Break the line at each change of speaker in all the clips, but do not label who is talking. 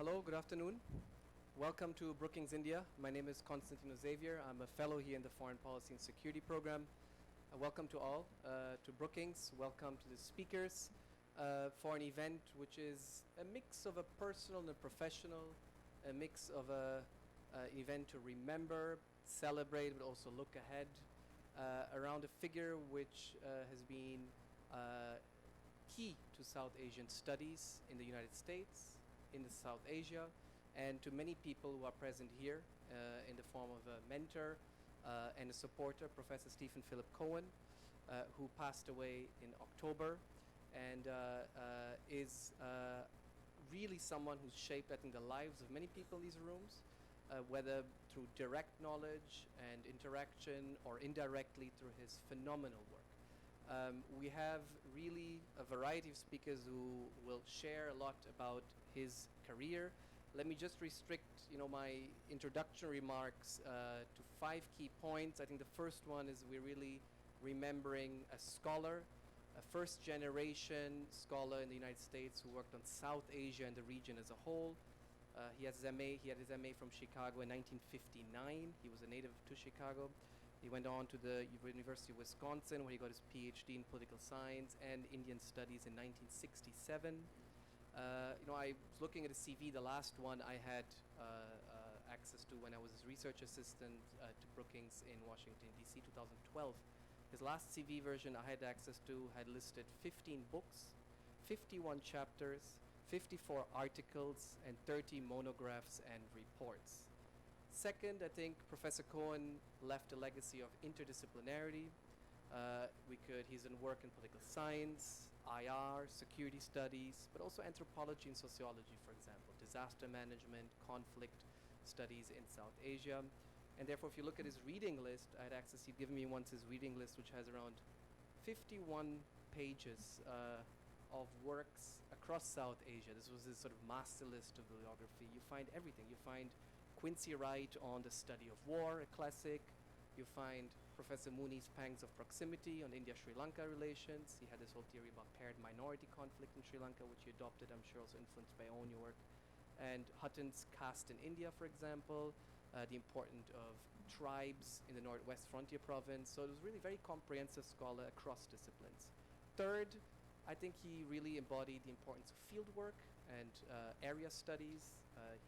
Hello, good afternoon. Welcome to Brookings India. My name is Constantino Xavier. I'm a fellow here in the Foreign Policy and Security Program. Welcome to all to Brookings. Welcome to the speakers for an event which is a mix of a personal and a professional, a mix of an event to remember, celebrate, but also look ahead around a figure which has been key to South Asian studies in the United States, in the South Asia, and to many people who are present here in the form of a mentor and a supporter, Professor Stephen Philip Cohen, who passed away in October and is really someone who's shaped, I think, the lives of many people in these rooms, whether through direct knowledge and interaction or indirectly through his phenomenal work. We have really a variety of speakers who will share a lot about his career. Let me just restrict, my introductory remarks to 5 key points. I think the first one is we're really remembering a scholar, a first-generation scholar in the United States who worked on South Asia and the region as a whole. He had his MA from Chicago in 1959. He was a native to Chicago. He went on to the University of Wisconsin, where he got his PhD in political science and Indian studies in 1967. I was looking at his CV, the last one I had access to when I was his research assistant to Brookings in Washington, D.C., 2012. His last CV version I had access to had listed 15 books, 51 chapters, 54 articles, and 30 monographs and reports. Second, I think Professor Cohen left a legacy of interdisciplinarity. He's done work in political science, IR, security studies, but also anthropology and sociology, for example, disaster management, conflict studies in South Asia. And therefore, if you look at his reading list, I had access, he'd given me once his reading list, which has around 51 pages of works across South Asia. This was his sort of master list of bibliography. You find everything. You find Quincy Wright on the study of war, a classic. You find Professor Muni's Pangs of Proximity on India-Sri Lanka relations. He had this whole theory about paired minority conflict in Sri Lanka, which he adopted, I'm sure also influenced by own work. And Hutton's Caste in India, for example, the importance of tribes in the Northwest Frontier Province. So it was really very comprehensive scholar across disciplines. Third, I think he really embodied the importance of field work and area studies.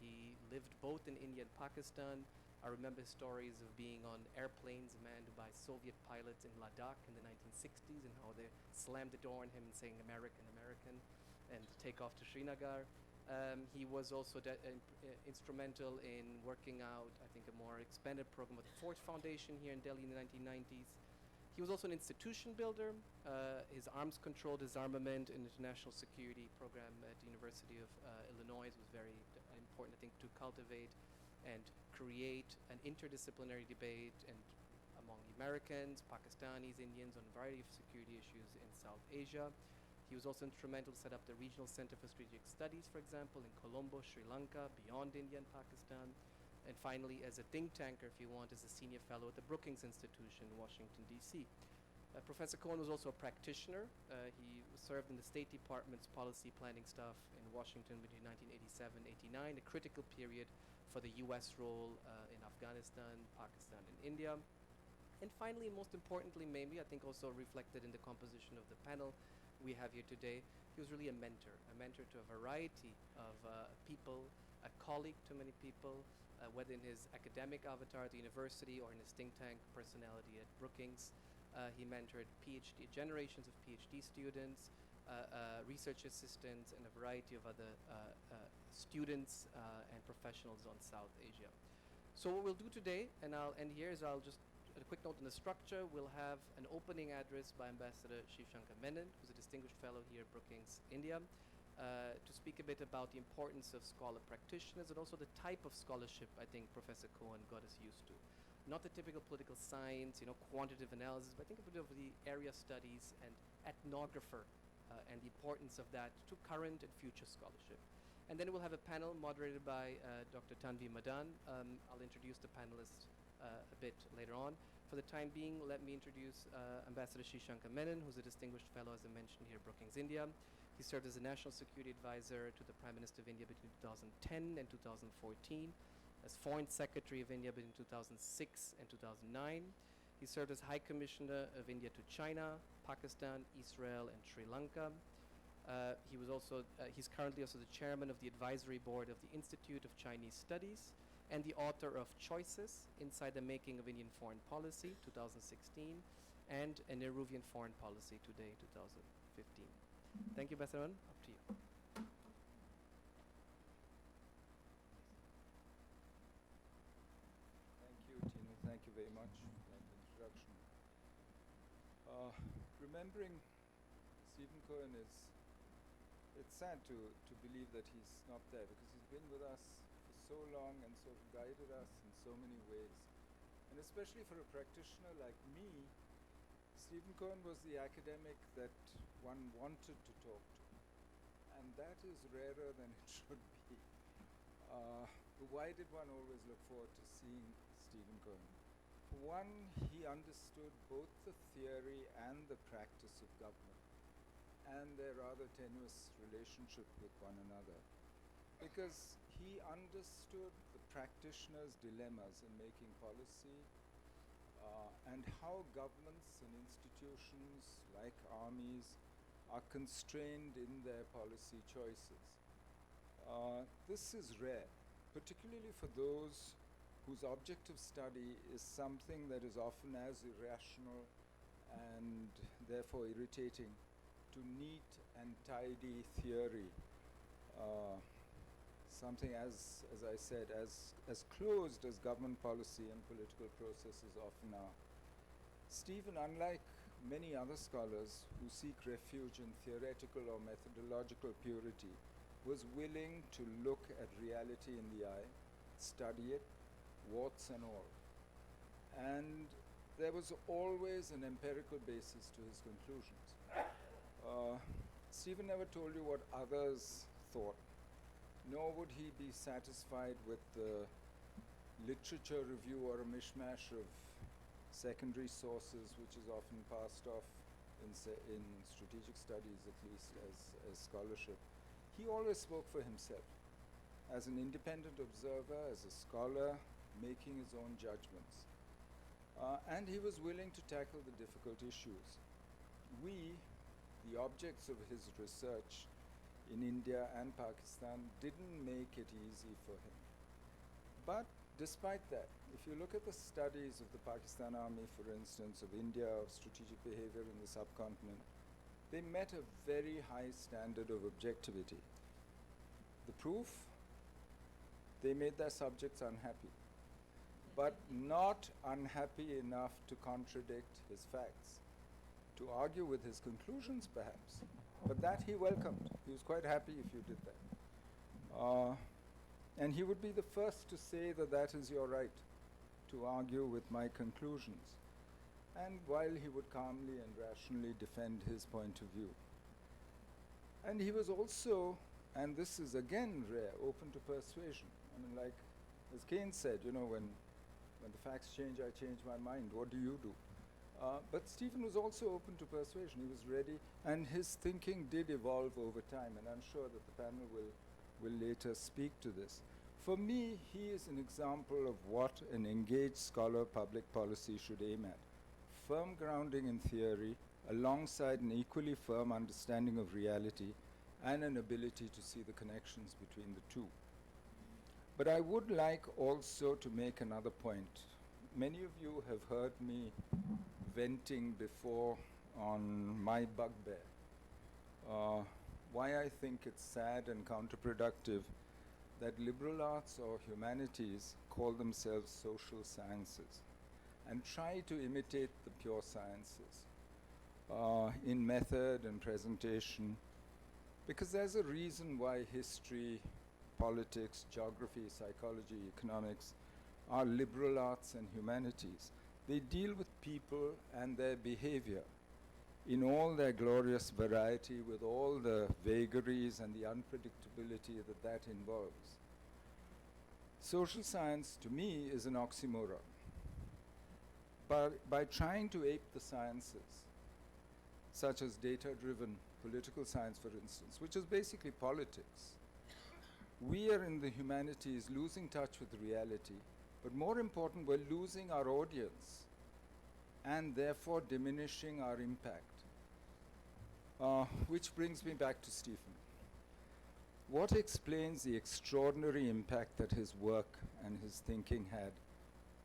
He lived both in India and Pakistan. I remember stories of being on airplanes manned by Soviet pilots in Ladakh in the 1960s and how they slammed the door on him and saying American, American, and take off to Srinagar. He was also instrumental in working out, I think, a more expanded program with the Ford Foundation here in Delhi in the 1990s. He was also an institution builder. His arms control, disarmament, and international security program at the University of Illinois was very important, I think, to cultivate and create an interdisciplinary debate and among Americans, Pakistanis, Indians on a variety of security issues in South Asia. He was also instrumental to set up the Regional Center for Strategic Studies, for example, in Colombo, Sri Lanka, beyond India and Pakistan. And finally, as a think tanker, if you want, as a senior fellow at the Brookings Institution in Washington, D.C. Professor Cohen was also a practitioner. He served in the State Department's policy planning staff in Washington between 1987-89, a critical period for the U.S. role in Afghanistan, Pakistan, and India. And finally, most importantly, maybe, I think also reflected in the composition of the panel we have here today, he was really a mentor to a variety of people, a colleague to many people, whether in his academic avatar at the university or in his think tank personality at Brookings. He mentored generations of PhD students, research assistants, and a variety of other students and professionals on South Asia. So what we'll do today, and I'll end here, is I'll just, a quick note on the structure, we'll have an opening address by Ambassador Shivshankar Menon, who's a distinguished fellow here at Brookings, India, to speak a bit about the importance of scholar practitioners and also the type of scholarship I think Professor Cohen got us used to. Not the typical political science, quantitative analysis, but I think a bit of the area studies and ethnographer and the importance of that to current and future scholarship. And then we'll have a panel moderated by Dr. Tanvi Madan. I'll introduce the panelists a bit later on. For the time being, let me introduce Ambassador Shivshankar Menon, who's a distinguished fellow, as I mentioned here, Brookings, India. He served as a National Security Advisor to the Prime Minister of India between 2010 and 2014, as Foreign Secretary of India between 2006 and 2009. He served as High Commissioner of India to China, Pakistan, Israel, and Sri Lanka. He's currently also the chairman of the advisory board of the Institute of Chinese Studies and the author of Choices Inside the Making of Indian Foreign Policy, 2016, and A Nehruvian Foreign Policy Today, 2015. Thank you, Menon. Up to you.
Thank you, Tino. Thank you very much for that introduction. Remembering Stephen Cohen it's sad to believe that he's not there, because he's been with us for so long and sort of guided us in so many ways. And especially for a practitioner like me, Stephen Cohen was the academic that one wanted to talk to. And that is rarer than it should be. Why did one always look forward to seeing Stephen Cohen? For one, he understood both the theory and the practice of government, and their rather tenuous relationship with one another, because he understood the practitioner's dilemmas in making policy, and how governments and institutions like armies are constrained in their policy choices. This is rare, particularly for those whose object of study is something that is often as irrational and therefore irritating to neat and tidy theory, something as I said, as closed as government policy and political processes often are. Stephen, unlike many other scholars who seek refuge in theoretical or methodological purity, was willing to look at reality in the eye, study it, warts and all. And there was always an empirical basis to his conclusions. Stephen never told you what others thought, nor would he be satisfied with the literature review or a mishmash of secondary sources, which is often passed off in strategic studies, at least as scholarship. He always spoke for himself, as an independent observer, as a scholar, making his own judgments. And he was willing to tackle the difficult issues. We, the objects of his research in India and Pakistan, didn't make it easy for him. But despite that, if you look at the studies of the Pakistan Army, for instance, of India, of strategic behavior in the subcontinent, they met a very high standard of objectivity. The proof? They made their subjects unhappy, but not unhappy enough to contradict his facts, to argue with his conclusions perhaps, but that he welcomed. He was quite happy if you did that. And he would be the first to say that that is your right, to argue with my conclusions, and while he would calmly and rationally defend his point of view. And he was also, and this is again rare, open to persuasion. I mean, like, as Keynes said, you know, when the facts change, I change my mind. What do you do? But Stephen was also open to persuasion. He was ready, and his thinking did evolve over time, and I'm sure that the panel will later speak to this. For me, he is an example of what an engaged scholar public policy should aim at. Firm grounding in theory, alongside an equally firm understanding of reality, and an ability to see the connections between the two. But I would like also to make another point. Many of you have heard me venting before on my bugbear. Why I think it's sad and counterproductive that liberal arts or humanities call themselves social sciences and try to imitate the pure sciences in method and presentation, because there's a reason why history, politics, geography, psychology, economics are liberal arts and humanities. They deal with people and their behavior in all their glorious variety, with all the vagaries and the unpredictability that involves. Social science, to me, is an oxymoron. But by trying to ape the sciences, such as data-driven political science, for instance, which is basically politics. We are in the humanities losing touch with reality, but more important, we're losing our audience and therefore diminishing our impact. Which brings me back to Stephen. What explains the extraordinary impact that his work and his thinking had,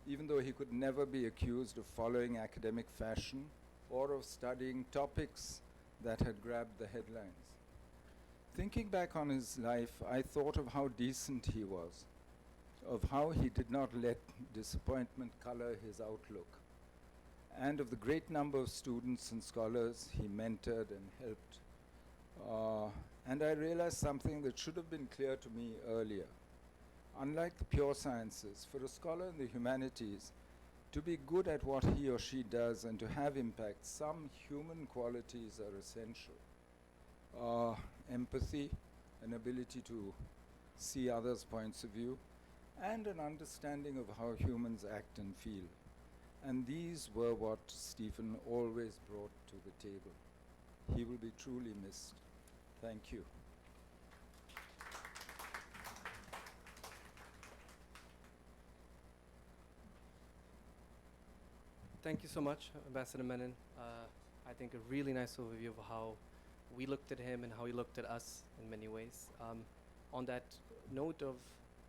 even though he could never be accused of following academic fashion or of studying topics that had grabbed the headlines? Thinking back on his life, I thought of how decent he was, of how he did not let disappointment color his outlook, and of the great number of students and scholars he mentored and helped. And I realized something that should have been clear to me earlier. Unlike the pure sciences, for a scholar in the humanities, to be good at what he or she does and to have impact, some human qualities are essential. Empathy, an ability to see others' points of view, and an understanding of how humans act and feel. And these were what Stephen always brought to the table. He will be truly missed. Thank you.
Thank you so much, Ambassador Menon. I think a really nice overview of how we looked at him and how he looked at us in many ways. On that note of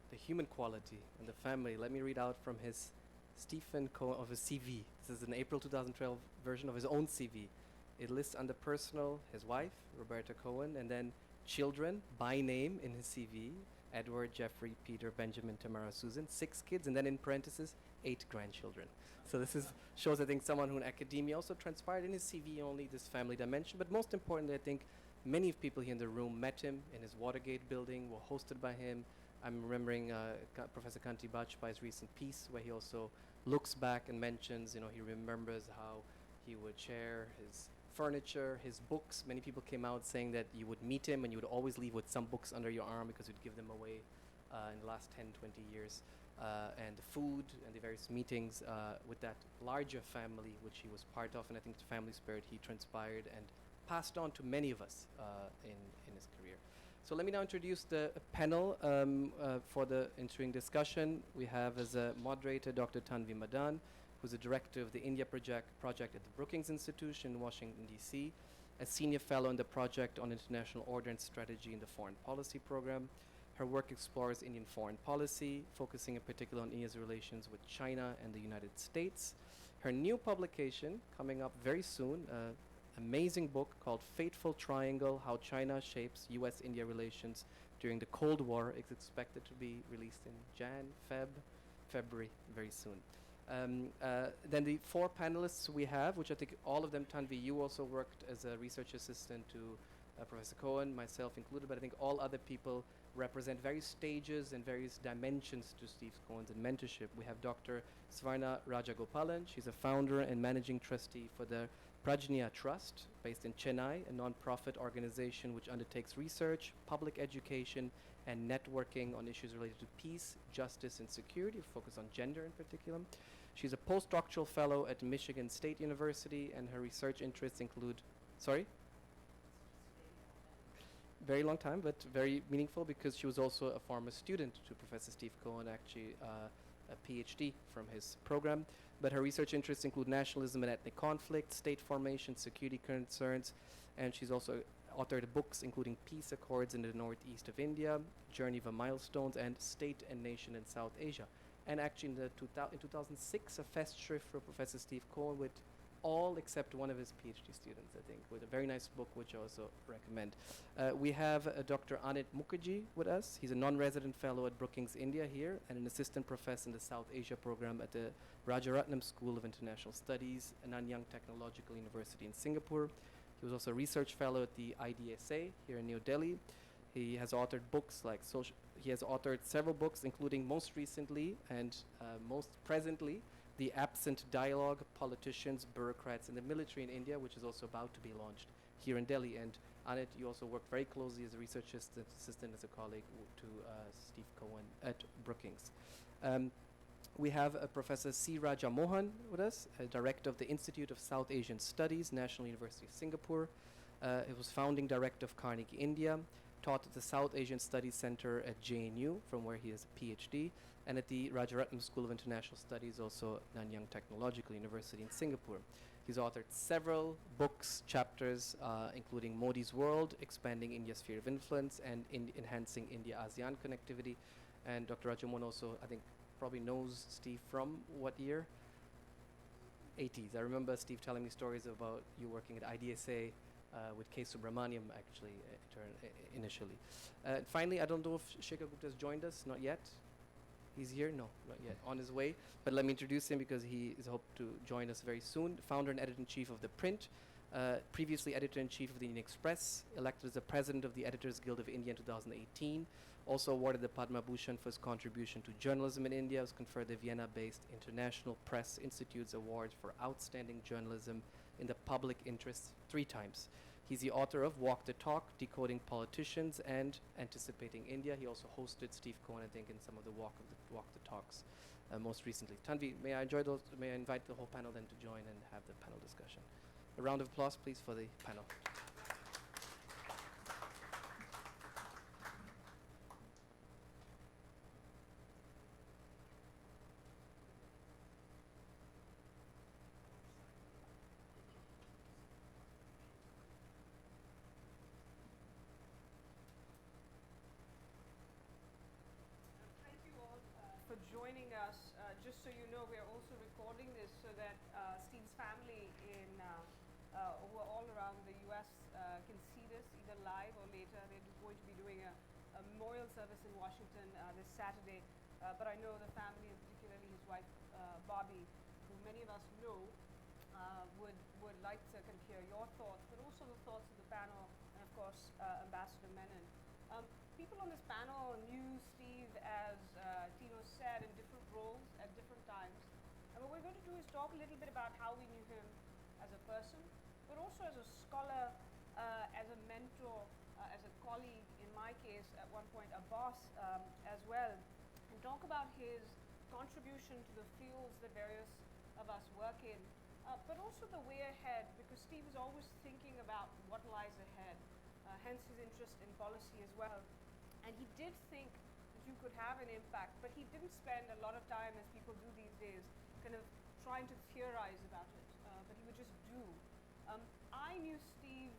the human quality and the family, let me read out from his Stephen Cohen of his CV. This is an April 2012 version of his own CV. It lists under personal his wife, Roberta Cohen, and then children by name in his CV, Edward, Jeffrey, Peter, Benjamin, Tamara, Susan, 6 kids, and then in parentheses, 8 grandchildren. So this shows, I think, someone who in academia also transpired in his CV only this family dimension, but most importantly, I think many of people here in the room met him in his Watergate building, were hosted by him. I'm remembering Professor Kanti Bajpayee's recent piece where he also looks back and mentions, he remembers how he would share his furniture, his books. Many people came out saying that you would meet him and you would always leave with some books under your arm because you'd give them away in the last 10, 20 years. And the food and the various meetings with that larger family which he was part of, and I think the family spirit he transpired and passed on to many of us in his career. So let me now introduce the panel for the ensuing discussion. We have as a moderator Dr. Tanvi Madan, who's the director of the India project at the Brookings Institution in Washington, D.C., a senior fellow in the Project on International Order and Strategy in the Foreign Policy Program. Her work explores Indian foreign policy, focusing in particular on India's relations with China and the United States. Her new publication, coming up very soon, amazing book called Fateful Triangle, How China Shapes U.S.-India Relations During the Cold War, is expected to be released in February, very soon. Then the 4 panelists we have, which I think all of them, Tanvi, you also worked as a research assistant to Professor Cohen, myself included, but I think all other people represent various stages and various dimensions to Steve Cohen's mentorship. We have Dr. Svarna Rajagopalan. She's a founder and managing trustee for the Prajna Trust, based in Chennai, a non-profit organization which undertakes research, public education, and networking on issues related to peace, justice, and security, focus on gender in particular. She's a postdoctoral fellow at Michigan State University, and her research interests include, very long time, but very meaningful because she was also a former student to Professor Steve Cohen, actually a PhD from his program. But her research interests include nationalism and ethnic conflict, state formation, security concerns, and she's also authored books including Peace Accords in the Northeast of India, Journey of a Milestones, and State and Nation in South Asia. And actually in 2006, a Festschrift for Professor Steve Cohen with all except one of his PhD students, I think, with a very nice book, which I also recommend. We have Dr. Anit Mukherjee with us. He's a non-resident fellow at Brookings, India here, and an assistant professor in the South Asia program at the Rajaratnam School of International Studies, Nanyang Technological University in Singapore. He was also a research fellow at the IDSA here in New Delhi. He has authored books like he has authored several books, including most recently and most presently, The Absent Dialogue, Politicians, Bureaucrats, and the Military in India, which is also about to be launched here in Delhi. And Anit, you also worked very closely as a research assistant as a colleague to Steve Cohen at Brookings. We have Professor C. Raja Mohan with us, Director of the Institute of South Asian Studies, National University of Singapore. He was founding director of Carnegie India, taught at the South Asian Studies Center at JNU, from where he has a PhD, and at the Rajaratnam School of International Studies, also Nanyang Technological University in Singapore. He's authored several books, chapters, including Modi's World, Expanding India's Sphere of Influence, and Enhancing India-ASEAN Connectivity. And Dr. Rajamohan also, I think, probably knows Steve from what year? 80s. I remember Steve telling me stories about you working at IDSA with K. Subramaniam, actually, initially. Finally, I don't know if Shekhar Gupta has joined us, not yet. He's here? No, not yet. On his way. But let me introduce him because he is hoped to join us very soon. Founder and editor-in-chief of The Print, previously editor-in-chief of the Indian Express, elected as the president of the Editors Guild of India in 2018, also awarded the Padma Bhushan for his contribution to journalism in India, was conferred the Vienna-based International Press Institute's Award for Outstanding Journalism in the Public Interest 3 times. He's the author of Walk the Talk, Decoding Politicians, and Anticipating India. He also hosted Steve Cohen, I think, in some of the Walk the Talks most recently. Tanvi, may I invite the whole panel then to join and have the panel discussion. A round of applause, please, for the panel.
Thank you all for joining us. Just so you know, we are also recording this so that Steve's family who are all around the US can see this either live or later. They're going to be doing a memorial service in Washington this Saturday. But I know the family, and particularly his wife Bobby, who many of us know, would like to kind of hear your thoughts, but also the thoughts of the panel, and of course Ambassador Menon. People on this panel knew Steve, as Tino said, in different roles at different times. And what we're going to do is talk a little bit about how we knew him as a person, but also as a scholar, as a mentor, as a colleague, in my case, at one point a boss as well, and talk about his contribution to the fields that various of us work in, but also the way ahead, because Steve is always thinking about what lies ahead, hence his interest in policy as well. And he did think that you could have an impact, but he didn't spend a lot of time, as people do these days, kind of trying to theorize about it, but he would just do. I knew Steve,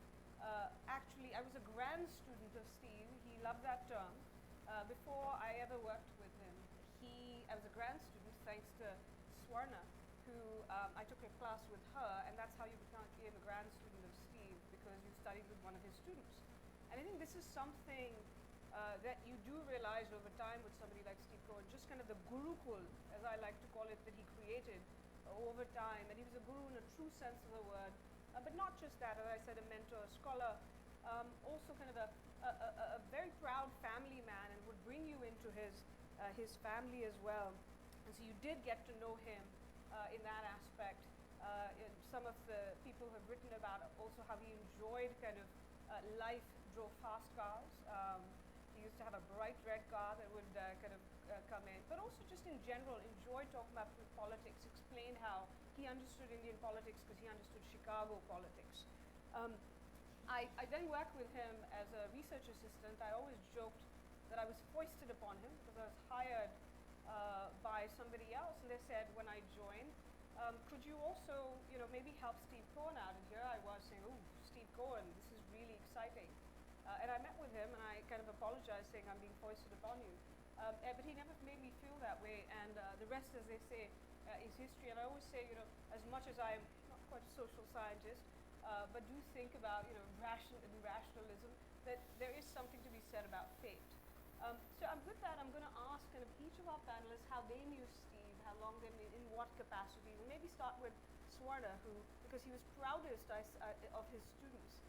actually, I was a grand student of Steve. He loved that term. Before I ever worked with him, I was a grand student thanks to Swarna, who I took a class with her, and that's how you became a grand student of Steve, because you studied with one of his students. And I think this is something that you do realize over time with somebody like Steve Cohen, just kind of the gurukul, as I like to call it, that he created over time. And he was a guru in a true sense of the word, but not just that, as I said, a mentor, a scholar, also kind of a very proud family man, and would bring you into his family as well. And so you did get to know him in that aspect. Some of the people who have written about also how he enjoyed kind of life, drove fast cars. He used to have a bright red car that would kind of come in, but also just in general enjoyed talking about politics, explained how he understood Indian politics because he understood Chicago politics. I then worked with him as a research assistant. I always joked that I was foisted upon him because I was hired by somebody else, and they said when I joined, could you also, maybe help Steve Cohen out? And here I was saying, "Ooh, Steve Cohen, this is really exciting." And I met with him, and I kind of apologized, saying I'm being foisted upon you. But he never made me feel that way, and the rest, as they say, is history. And I always say, as much as I'm not quite a social scientist, but do think about, rationalism, that there is something to be said about fate. So with that, I'm going to ask kind of each of our panelists how they knew Steve, how long they knew, in what capacity. We'll maybe start with Swarna, because he was proudest of his students.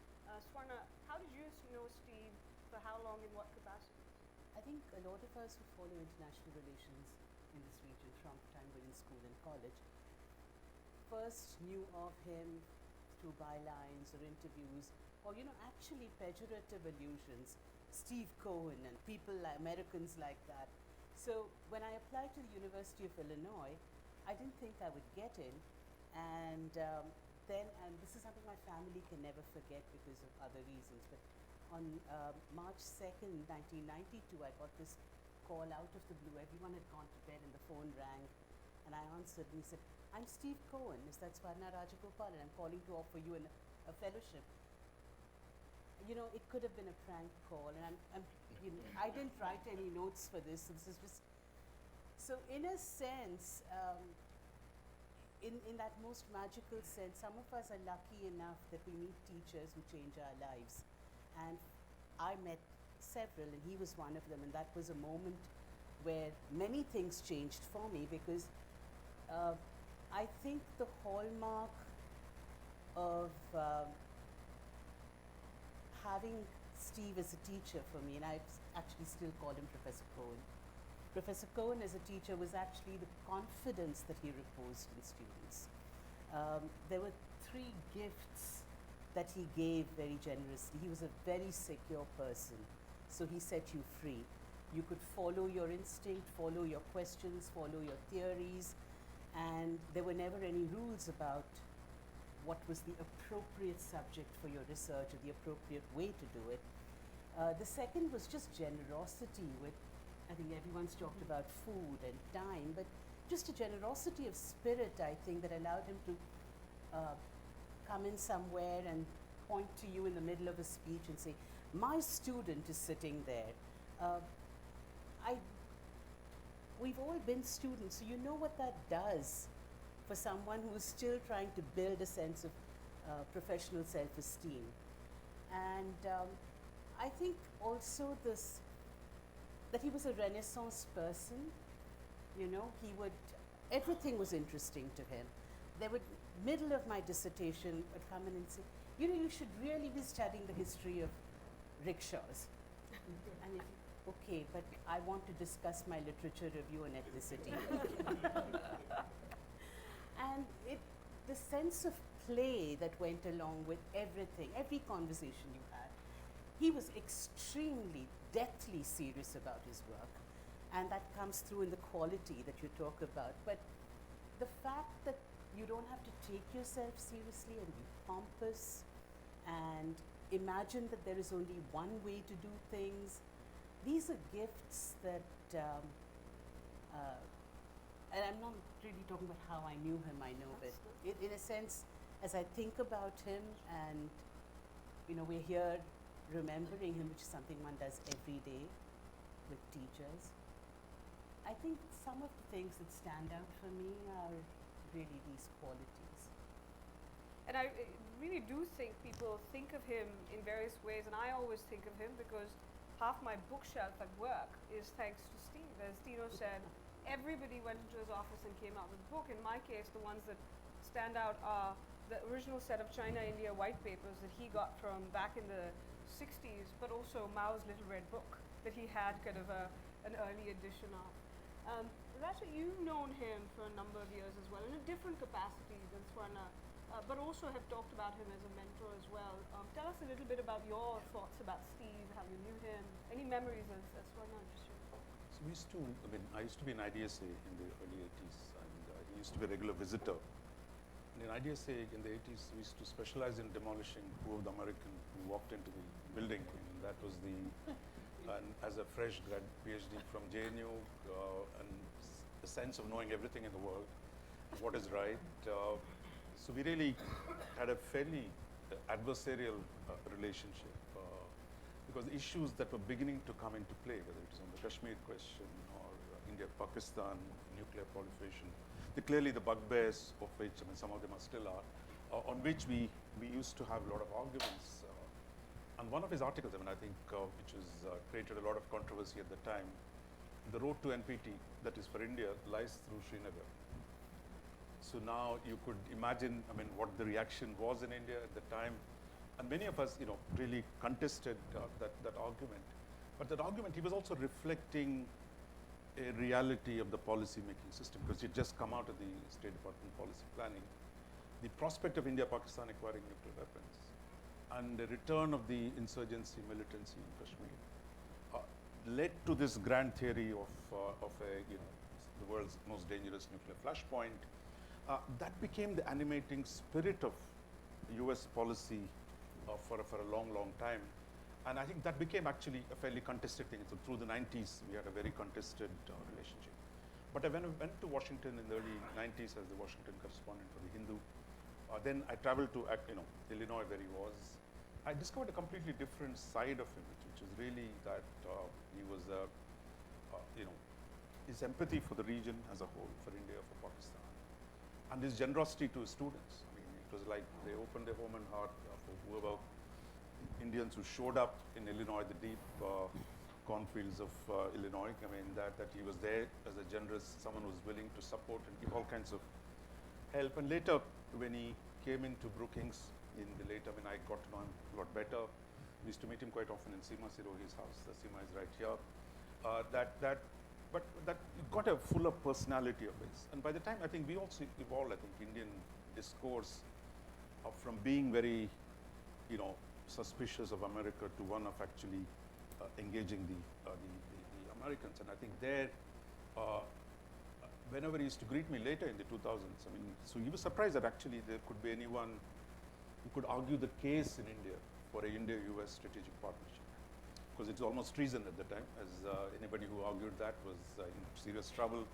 Swarna, how did you know Steve, for how long, in what capacity?
I think a lot of us who follow international relations in this region from the time we're in school and college first knew of him through bylines or interviews, or actually pejorative allusions, Steve Cohen and people like Americans like that. So when I applied to the University of Illinois, I didn't think I would get in, and then, and this is something my family can never forget because of other reasons, but on March 2nd, 1992, I got this call out of the blue. Everyone had gone to bed and the phone rang, and I answered, and he said, "I'm Steve Cohen, is that Swarna Rajagopal, and I'm calling to offer you a fellowship." You know, it could have been a prank call, and you know, I didn't write any notes for this. This is just, so in a sense, in that most magical sense, some of us are lucky enough that we meet teachers who change our lives. And I met several, and he was one of them, and that was a moment where many things changed for me, because I think the hallmark of having Steve as a teacher for me, and I actually still call him Professor Cohen. Professor Cohen as a teacher was actually the confidence that he reposed in students. There were 3 gifts that he gave very generously. He was a very secure person, so he set you free. You could follow your instinct, follow your questions, follow your theories, and there were never any rules about what was the appropriate subject for your research or the appropriate way to do it. The second was just generosity. With, I think everyone's talked about food and time, but just a generosity of spirit, I think, that allowed him to come in somewhere and point to you in the middle of a speech and say, "My student is sitting there." We've all been students, so you know what that does for someone who is still trying to build a sense of professional self-esteem. And I think also this, that he was a Renaissance person. You know, he would, everything was interesting to him. They would, middle of my dissertation, would come in and say, "You know, you should really be studying the history of rickshaws." And if, okay, but I want to discuss my literature review on ethnicity. And the sense of play that went along with everything, every conversation you had, he was extremely, deathly serious about his work. And that comes through in the quality that you talk about. But the fact that you don't have to take yourself seriously and be pompous and imagine that there is only one way to do things, these are gifts that, and I'm not really talking about how I knew him, I know, but in a sense, as I think about him, and you know, we're here remembering him, which is something one does every day with teachers, I think some of the things that stand out for me are really these qualities.
And I really do think people think of him in various ways, and I always think of him because half my bookshelf at work is thanks to Steve. As Dino said, everybody went into his office and came out with a book. In my case, the ones that stand out are the original set of China-India white papers that he got from back in the 60s, but also Mao's Little Red Book that he had kind of an early edition of. Raja, you've known him for a number of years as well, in a different capacity than Swarna, but also have talked about him as a mentor as well. Tell us a little bit about your thoughts about Steve, how you knew him, any memories as Swarna just shared.
So we used to, I used to be in IDSA in the early 80s, and he used to be a regular visitor. And in IDSA in the 80s, we used to specialize in demolishing who of the American who walked into the building, and that was the, and as a fresh grad PhD from JNU, and the sense of knowing everything in the world, what is right. So we really had a fairly adversarial relationship, because the issues that were beginning to come into play, whether it is on the Kashmir question or India-Pakistan, nuclear proliferation, clearly the bugbears of which, some of them are still are, on which we used to have a lot of arguments. And one of his articles, I think, which was created a lot of controversy at the time, the road to NPT, that is for India, lies through Srinagar. So now you could imagine, what the reaction was in India at the time. And many of us, really contested that argument. But that argument, he was also reflecting a reality of the policy-making system, because it just come out of the State Department policy planning. The prospect of India-Pakistan acquiring nuclear weapons and the return of the insurgency militancy in Kashmir led to this grand theory of the world's most dangerous nuclear flashpoint. That became the animating spirit of US policy for a long, long time. And I think that became actually a fairly contested thing. So through the 90s, we had a very contested relationship. But when I went to Washington in the early 90s as the Washington correspondent for the Hindu, then I traveled to Illinois where he was. I discovered a completely different side of him, which is really that he was, his empathy for the region as a whole, for India, for Pakistan, and his generosity to his students. I mean, it was like they opened their home and heart for whoever Indians who showed up in Illinois, the deep cornfields of Illinois. I mean, that he was there as a generous, someone who was willing to support and give all kinds of help. And later, when he came into Brookings, when I got to know him a lot better, we used to meet him quite often in Seema Sirohi's house. The Seema is right here. But that got a fuller personality of his. And by the time, I think we also evolved, I think, Indian discourse from being very, suspicious of America to one of actually engaging the Americans. And I think there, whenever he used to greet me later in the 2000s, I mean, so he was surprised that actually there could be anyone who could argue the case in India for a India-US strategic partnership. Because it's almost treason at the time, as anybody who argued that was in serious trouble.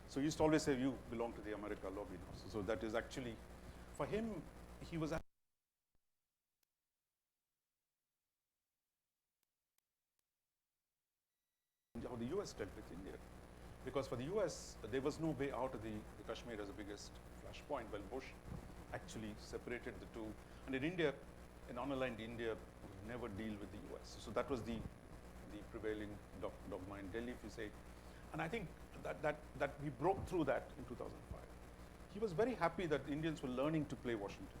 So he used to always say, you belong to the America lobby now. So that is actually, for him, he was how the US dealt with India. Because for the US, there was no way out of the Kashmir as the biggest flashpoint. Well, Bush actually separated the two. And in India, an unaligned India would never deal with the US. So that was the prevailing dogma in Delhi, if you say. And I think that we broke through that in 2005. He was very happy that Indians were learning to play Washington.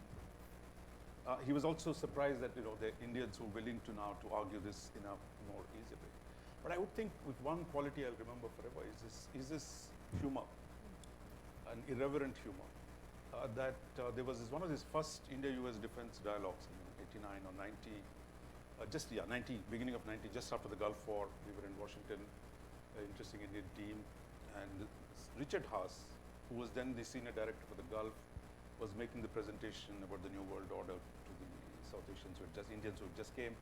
He was also surprised that the Indians were willing to now to argue this in a more easy way. But I would think with one quality I'll remember forever is this humor, an irreverent humor. There was one of his first India-US defense dialogues in 89 or 90, 90, beginning of 90, just after the Gulf War. We were in Washington, an interesting Indian team, and Richard Haas, who was then the senior director for the Gulf, was making the presentation about the New World Order to the South Asians, Indians who just came.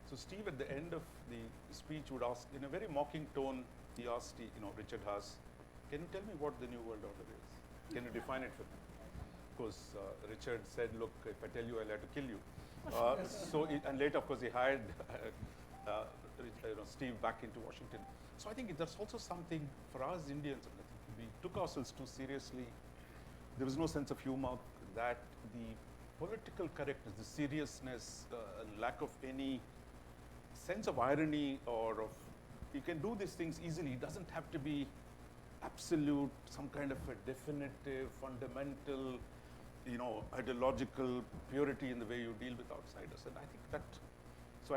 So Steve, at the end of the speech, would ask, in a very mocking tone, he asked, Richard Haas, can you tell me what the New World Order is? Can you define it for me? Of course, Richard said, look, if I tell you, I'll have to kill you. And later, of course, he hired Steve back into Washington. So I think that's also something for us Indians. I think we took ourselves too seriously. There was no sense of humor. That the political correctness, the seriousness, and lack of any sense of irony or of, you can do these things easily. It doesn't have to be absolute, some kind of a definitive, fundamental, ideological purity in the way you deal with outsiders. And I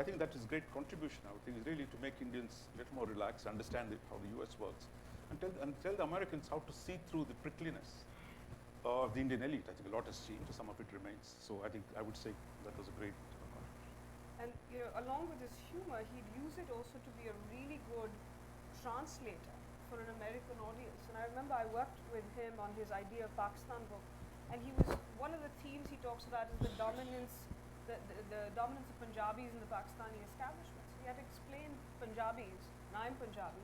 think that is great contribution. I would think is really to make Indians a little more relaxed, understand how the US works, and tell the Americans how to see through the prickliness of the Indian elite. I think a lot has changed, some of it remains. So I think I would say that was a great
And along with his humor, he'd use it also to be a really good translator for an American audience. And I remember I worked with him on his Idea of Pakistan book, and one of the themes he talks about is the dominance of Punjabis in the Pakistani establishments. He had to explain Punjabis, and I'm Punjabi.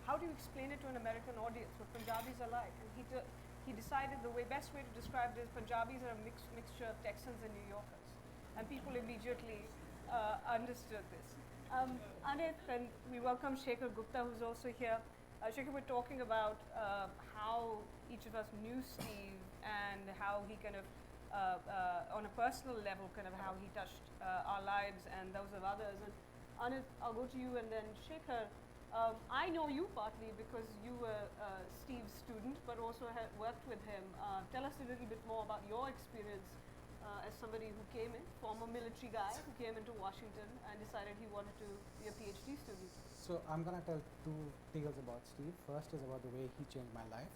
How do you explain it to an American audience what Punjabis are like? And he decided the best way to describe it is Punjabis are a mixture of Texans and New Yorkers. And people immediately understood this. Anit, and we welcome Shekhar Gupta, who's also here. Shekhar, we're talking about how each of us knew Steve and how he kind of, on a personal level, kind of how he touched our lives and those of others. And Anit, I'll go to you and then Shekhar. I know you partly because you were Steve's student, but also worked with him. Tell us a little bit more about your experience as somebody who came in, former military guy who came into Washington and decided he wanted to be a PhD student.
So I'm going to tell two tales about Steve. First is about the way he changed my life.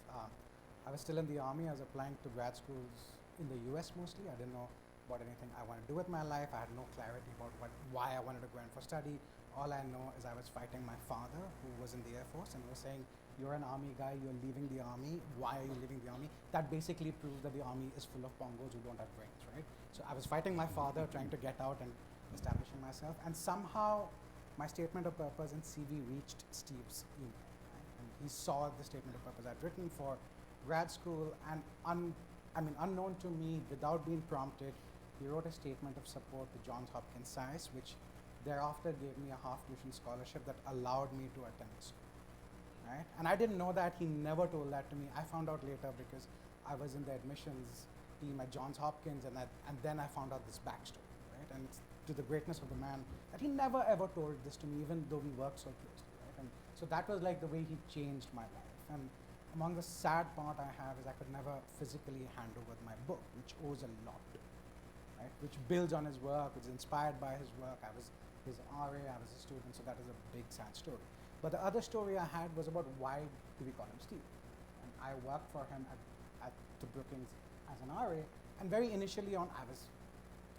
I was still in the army. I was applying to grad schools in the US mostly. I didn't know about anything I wanted to do with my life. I had no clarity about why I wanted to go in for study. All I know is I was fighting my father, who was in the Air Force, and was saying, you're an army guy, you're leaving the army, why are you leaving the army? That basically proves that the army is full of pongos who don't have brains, right? So I was fighting my father, trying to get out and establishing myself, and somehow my statement of purpose in CV reached Steve's email, right? And he saw the statement of purpose I'd written for grad school, and unknown to me, without being prompted, he wrote a statement of support to Johns Hopkins Science, which thereafter gave me a half tuition scholarship that allowed me to attend the school, right? And I didn't know that. He never told that to me. I found out later because I was in the admissions team at Johns Hopkins, and then I found out this backstory, right? And it's to the greatness of the man that he never ever told this to me, even though we worked so closely, right? And so that was like the way he changed my life. And among the sad part I have is I could never physically hand over my book, which owes a lot to him, right? Which builds on his work, which is inspired by his work. I was his RA, I was a student, so that is a big sad story. But the other story I had was about why do we call him Steve? And I worked for him at the Brookings as an RA, and very initially on, I was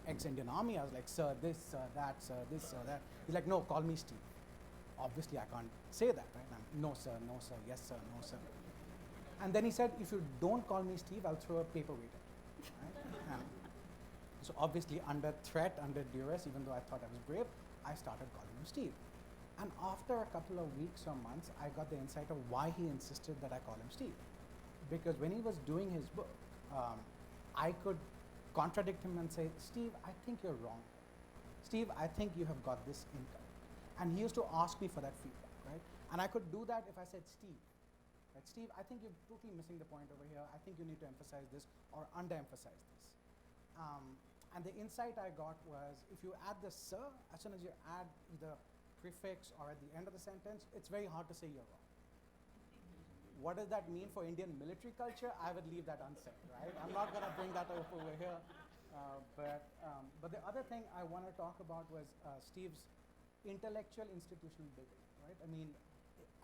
ex-Indian Army, I was like, sir, this, sir, that, sir, this, sir, that. He's like, no, call me Steve. Obviously, I can't say that, right? No, sir, yes, sir, no, sir. And then he said, if you don't call me Steve, I'll throw a paperweight at you, right? So obviously, under threat, under duress, even though I thought I was brave, I started calling him Steve. And after a couple of weeks or months, I got the insight of why he insisted that I call him Steve. Because when he was doing his book, I could contradict him and say, Steve, I think you're wrong. Steve, I think you have got this incorrect. And he used to ask me for that feedback, right? And I could do that if I said, Steve, right? Steve, I think you're totally missing the point over here. I think you need to emphasize this or underemphasize this. And the insight I got was, if you add the sir, as soon as you add either prefix or at the end of the sentence, it's very hard to say you're wrong. What does that mean for Indian military culture? I would leave that unsaid, right? I'm not going to bring that up over here. But the other thing I want to talk about was Steve's intellectual institutional building, right? I mean,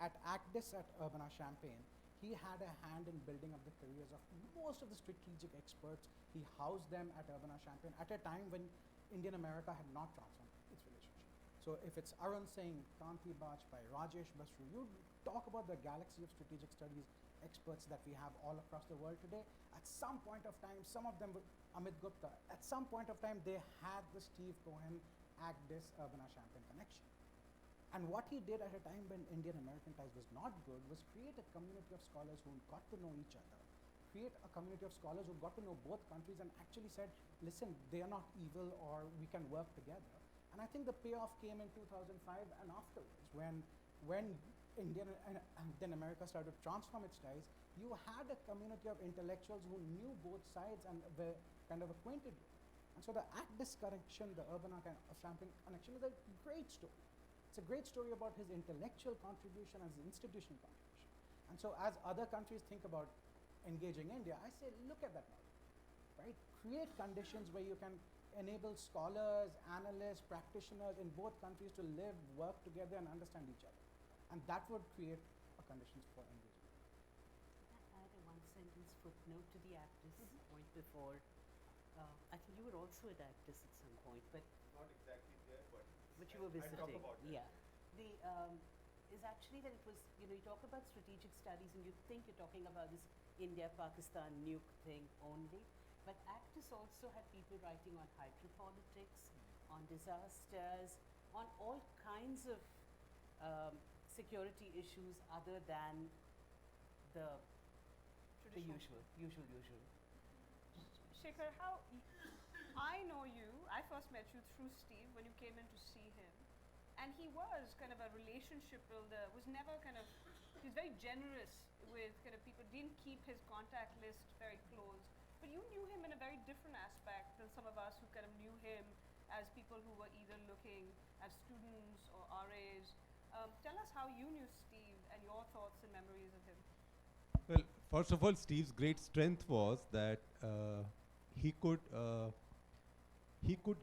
at ACDIS at Urbana-Champaign, he had a hand in building up the careers of most of the strategic experts. He housed them at Urbana-Champaign at a time when Indian America had not transformed its relationship. So if it's Arun Singh, Kanti Bajpai, Rajesh Basru, you talk about the galaxy of strategic studies experts that we have all across the world today. At some point of time, some of them, Amit Gupta, at some point of time, they had the Steve Cohen ACDIS Urbana-Champaign connection. And what he did at a time when Indian-American ties was not good was create a community of scholars who got to know each other, create a community of scholars who got to know both countries and actually said, listen, they are not evil or we can work together. And I think the payoff came in 2005 and afterwards when Indian-America started to transform its ties, you had a community of intellectuals who knew both sides and were kind of acquainted with. And so the ACDIS connection, the Urbana-Champaign connection is a great story. It's a great story about his intellectual contribution and his institutional contribution. And so as other countries think about engaging India, I say, look at that model, right? Create conditions where you can enable scholars, analysts, practitioners in both countries to live, work together and understand each other. And that would create a conditions for engagement.
Can I add a one-sentence footnote to the ACDIS point before? I think you were also at ACDIS at some point, but
not exactly there, but
you were visiting.
I'll talk about that.
Yeah. The is actually that it was, you talk about strategic studies and you think you're talking about this India-Pakistan nuke thing only, but ACDIS also had people writing on hydropolitics, on disasters, on all kinds of security issues other than the usual.
Shekhar, I know you, I first met you through Steve when you came in to see him. And he was kind of a relationship builder, was never he's very generous with kind of people, didn't keep his contact list very close. But you knew him in a very different aspect than some of us who kind of knew him as people who were either looking at students or RAs. Tell us how you knew Steve and your thoughts and memories of him.
Well, first of all, Steve's great strength was that he could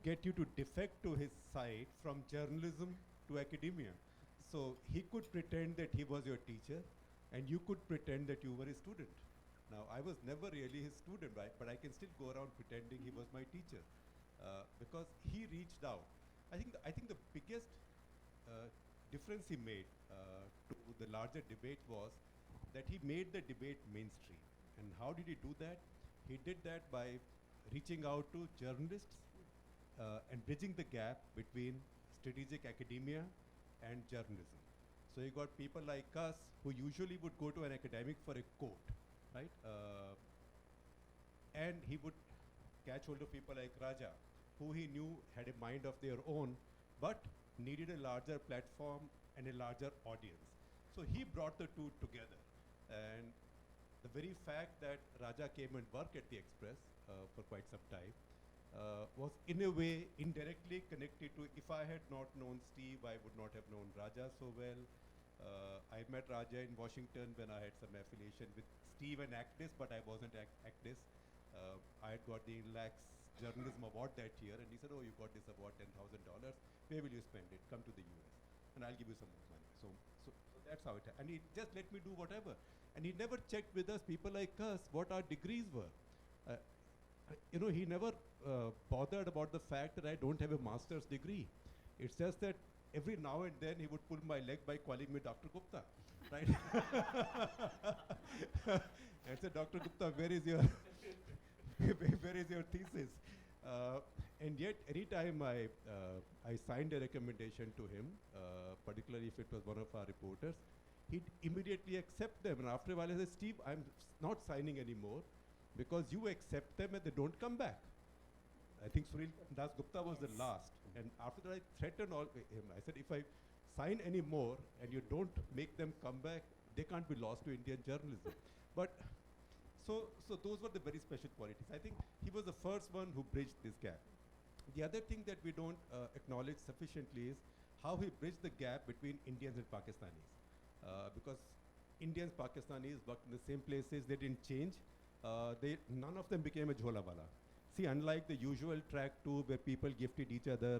get you to defect to his side from journalism to academia. So he could pretend that he was your teacher and you could pretend that you were a student. Now, I was never really his student, right? But I can still go around pretending he was my teacher because he reached out. I think the biggest difference he made to the larger debate was that he made the debate mainstream. And how did he do that? He did that by reaching out to journalists and bridging the gap between strategic academia and journalism. So you got people like us who usually would go to an academic for a quote, right? And he would catch hold of people like Raja, who he knew had a mind of their own, but needed a larger platform and a larger audience. So he brought the two together. And the very fact that Raja came and worked at the Express for quite some time was in a way indirectly connected to, if I had not known Steve, I would not have known Raja so well. I met Raja in Washington when I had some affiliation with Steve and Actis, but I wasn't Actis. I had got the Inlax Journalism Award that year, and he said, oh, you got this award, $10,000. Where will you spend it? Come to the US, and I'll give you some more money. So that's how it happened. And he just let me do whatever. And he never checked with us, people like us, what our degrees were. He never bothered about the fact that I don't have a master's degree. It's just that every now and then he would pull my leg by calling me Dr. Gupta, right? And said, Dr. Gupta, where is your thesis? And yet, anytime I signed a recommendation to him, particularly if it was one of our reporters, he'd immediately accept them. And after a while, I said, Steve, I'm not signing anymore because you accept them and they don't come back. I think Sunil Das Gupta was the last. And after that, I threatened him. I said, if I sign any more and you don't make them come back, they can't be lost to Indian journalism. But so those were the very special qualities. I think he was the first one who bridged this gap. The other thing that we don't acknowledge sufficiently is how he bridged the gap between Indians and Pakistanis. Because Indians, Pakistanis worked in the same places, they didn't change. None of them became a jholawala. See, unlike the usual track tube where people gifted each other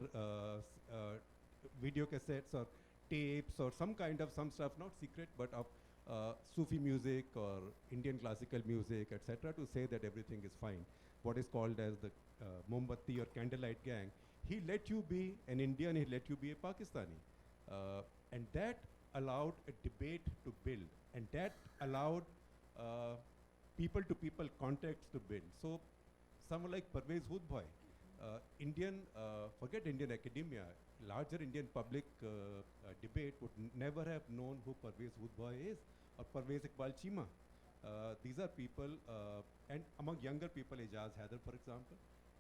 video cassettes or tapes or some stuff, not secret, but of Sufi music or Indian classical music, etc., to say that everything is fine. What is called as the Mombatti or candlelight gang. He let you be an Indian, he let you be a Pakistani. And that allowed a debate to build. And that allowed people-to-people contacts to build. So someone like Parvez Hoodbhoy, forget Indian academia, larger Indian public debate would never have known who Parvez Hoodbhoy is or Parvez Iqbal Chima. These are people, and among younger people, Ejaz Haider, for example,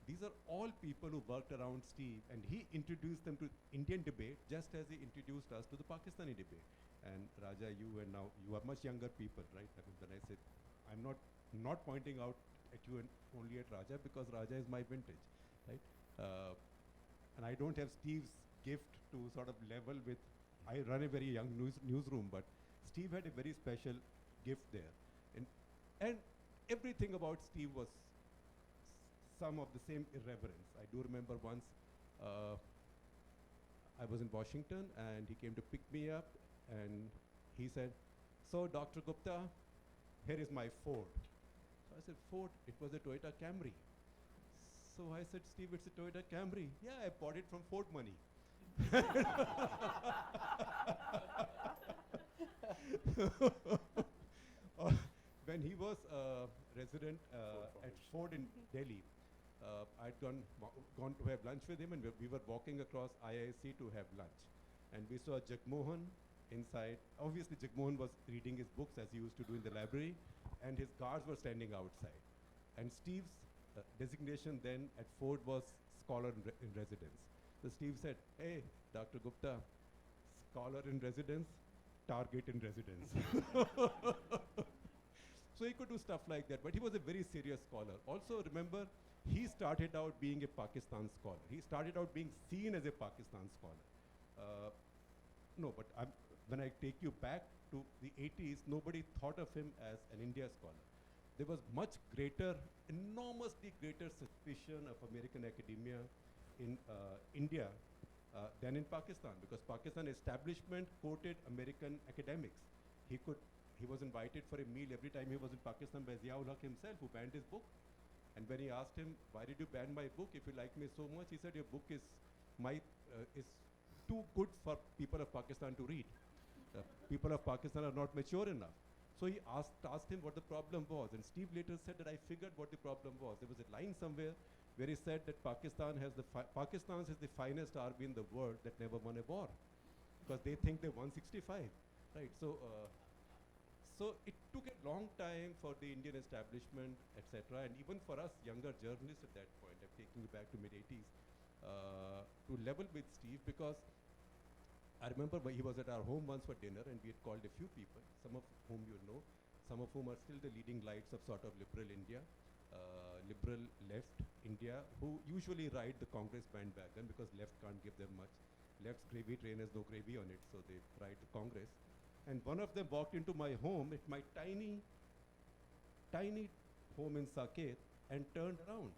these are all people who worked around Steve, and he introduced them to Indian debate just as he introduced us to the Pakistani debate. And Raja, you and now, you are much younger people, right? I mean, when I said, I'm not pointing out at you and only at Raja because Raja is my vintage, right? And I don't have Steve's gift to sort of level with, I run a very young newsroom, but Steve had a very special gift there. And everything about Steve was some of the same irreverence. I do remember once I was in Washington and he came to pick me up and he said, so Dr. Gupta, here is my Ford. So I said, Ford? It was a Toyota Camry. So I said, Steve, it's a Toyota Camry. Yeah, I bought it from Ford money. When he was resident at Ford in Delhi, I'd gone to have lunch with him, and we were walking across IISc to have lunch. And we saw Jagmohan inside. Obviously, Jagmohan was reading his books as he used to do in the library, and his guards were standing outside. And Steve's designation then at Ford was scholar in residence. So Steve said, hey, Dr. Gupta, scholar in residence, target in residence. So he could do stuff like that, but he was a very serious scholar. Also, remember, he started out being a Pakistan scholar. He started out being seen as a Pakistan scholar. When I take you back to the 80s, nobody thought of him as an India scholar. There was much greater, enormously greater suspicion of American academia in India than in Pakistan, because Pakistan establishment quoted American academics. He was invited for a meal every time he was in Pakistan by Ziaul Haq himself, who banned his book. And when he asked him, why did you ban my book if you like me so much? He said, your book is too good for people of Pakistan to read. People of Pakistan are not mature enough. So he asked him what the problem was, and Steve later said that I figured what the problem was. There was a line somewhere where he said that Pakistan has the finest army in the world that never won a war, because they think they won 65, right? So it took a long time for the Indian establishment, etc., and even for us younger journalists at that point, I'm taking you back to mid-80s, to level with Steve, because I remember he was at our home once for dinner, and we had called a few people, some of whom you know, some of whom are still the leading lights of sort of liberal India, liberal left India, who usually ride the Congress bandwagon because left can't give them much. Left's gravy train has no gravy on it, so they ride the Congress. And one of them walked into my home, at my tiny, tiny home in Saket, and turned around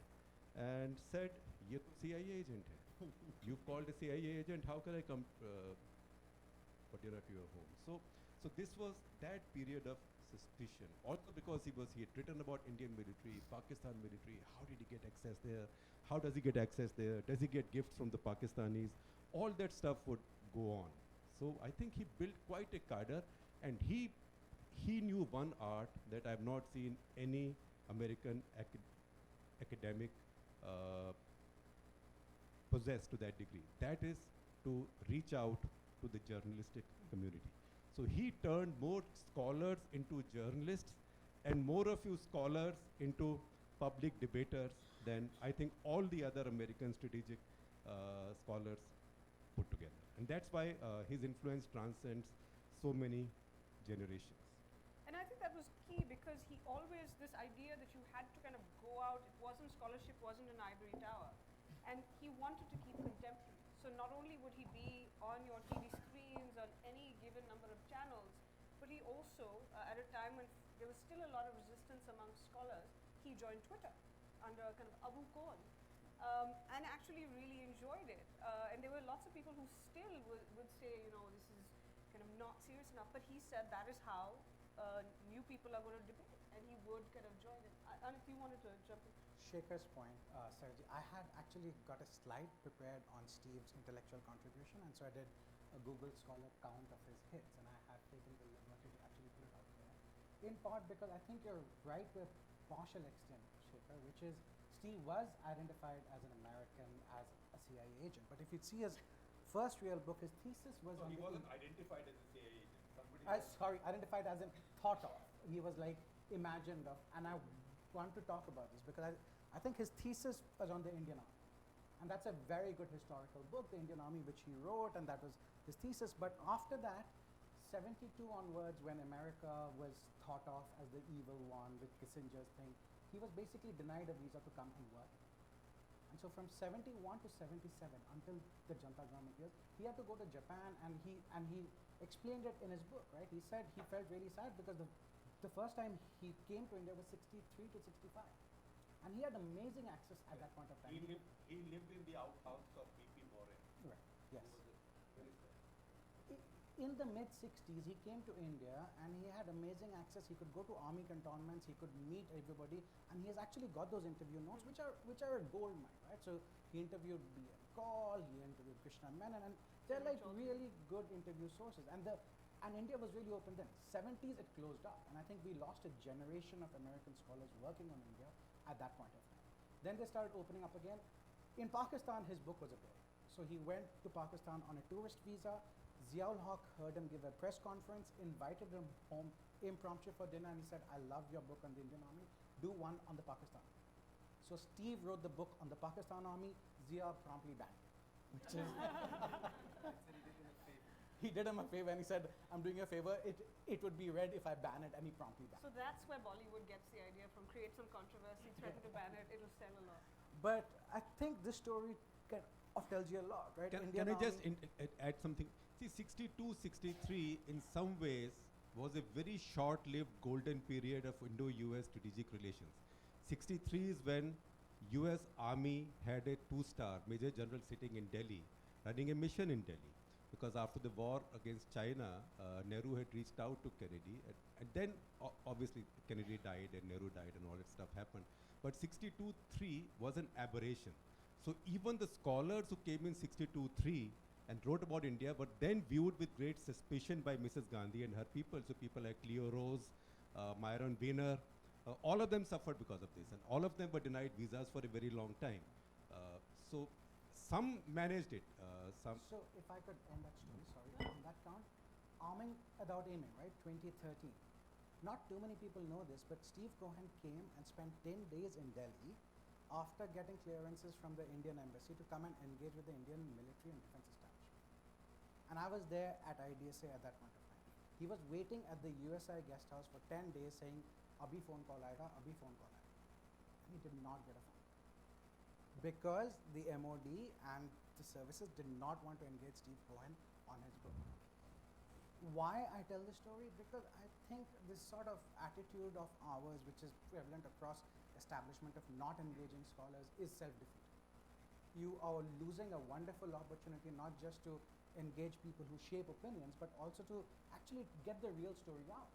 and said, "Ye to CIA agent hai. You've called a CIA agent, how can I come for dinner to your home?" So this was that period of suspicion. Also because he had written about Indian military, Pakistan military, how did he get access there? How does he get access there? Does he get gifts from the Pakistanis? All that stuff would go on. So I think he built quite a cadre, and he knew one art that I have not seen any American academic possess to that degree. That is to reach out to the journalistic community. So he turned more scholars into journalists and more of you scholars into public debaters than I think all the other American strategic scholars put together. And that's why his influence transcends so many generations.
And I think that was key because he always, this idea that you had to kind of go out, it wasn't scholarship, wasn't an ivory tower. And he wanted to keep contemporary. So not only would he be on your TV screens on any given number of channels, but he also, at a time when there was still a lot of resistance among scholars, he joined Twitter under a kind of Abu Cohen. And actually really enjoyed it. And there were lots of people who still would say, you know, this is kind of not serious enough. But he said that is how new people are going to debate. And he would kind of join it. And if you wanted to jump in.
Shekhar's point, Sarji, I had actually got a slide prepared on Steve's intellectual contribution, and so I did a Google Scholar count of his hits, and I have taken the liberty to actually put it out there. In part because I think you're right to a partial extent, Shekhar, which is Steve was identified as an American, as a CIA agent, but if you see his first real book, his thesis was on
he
the
wasn't identified as a CIA agent.
sorry, identified as in thought of. He was like imagined of, and I want to talk about this because I think his thesis was on the Indian Army, and that's a very good historical book, the Indian Army, which he wrote, and that was his thesis. But after that, 72 onwards, when America was thought of as the evil one with Kissinger's thing, he was basically denied a visa to come and work. And so from 71 to 77, until the Janata government years, he had to go to Japan, and he explained it in his book, right? He said he felt really sad because the first time he came to India was 63 to 65. And he had amazing access at that point of time.
He lived in the outhouse of B.P. Moran.
Right, yes. In the mid-60s, he came to India and he had amazing access. He could go to army cantonments, he could meet everybody, and he has actually got those interview notes, which are a gold mine, right? So he interviewed B.M. Kaul, he interviewed Krishna Menon, and they're like really good interview sources. And India was really open then. 70s, it closed up, and I think we lost a generation of American scholars working on India at that point of time. Then they started opening up again. In Pakistan, his book was a book. So he went to Pakistan on a tourist visa. Ziaul Haq heard him give a press conference, invited him home impromptu for dinner, and he said, "I love your book on the Indian Army. Do one on the Pakistan." So Steve wrote the book on the Pakistan Army. Zia promptly banned it, which is he did him a favor, and he said, "I'm doing you a favor. It would be read if I ban it," and he promptly banned it.
So that's where Bollywood gets the idea from. Create some controversy, threaten to ban it, it'll sell a lot.
But I think this story tells you a lot, right?
Can I just add something? See, 62, 63 in some ways was a very short-lived golden period of Indo-US strategic relations. 63 is when US Army had a 2-star Major General sitting in Delhi, running a mission in Delhi. Because after the war against China, Nehru had reached out to Kennedy, and then obviously Kennedy died and Nehru died and all that stuff happened. But 62-3 was an aberration. So even the scholars who came in 62-3 and wrote about India, but then viewed with great suspicion by Mrs. Gandhi and her people. So people like Cleo Rose, Myron Weiner, all of them suffered because of this, and all of them were denied visas for a very long time. So some managed it.
So if I could end that story, sorry, on that count, arming without aiming, right, 2013. Not too many people know this, but Steve Cohen came and spent 10 days in Delhi after getting clearances from the Indian embassy to come and engage with the Indian military and defense establishment. And I was there at IDSA at that point of time. He was waiting at the USI guest house for 10 days saying, Abhi phone call aayega, abhi phone call aayega. And he did not get a phone call. Because the MOD and the services did not want to engage Steve Cohen on his book. Why I tell this story? Because I think this sort of attitude of ours, which is prevalent across establishment of not engaging scholars, is self-defeating. You are losing a wonderful opportunity not just to engage people who shape opinions, but also to actually get the real story out.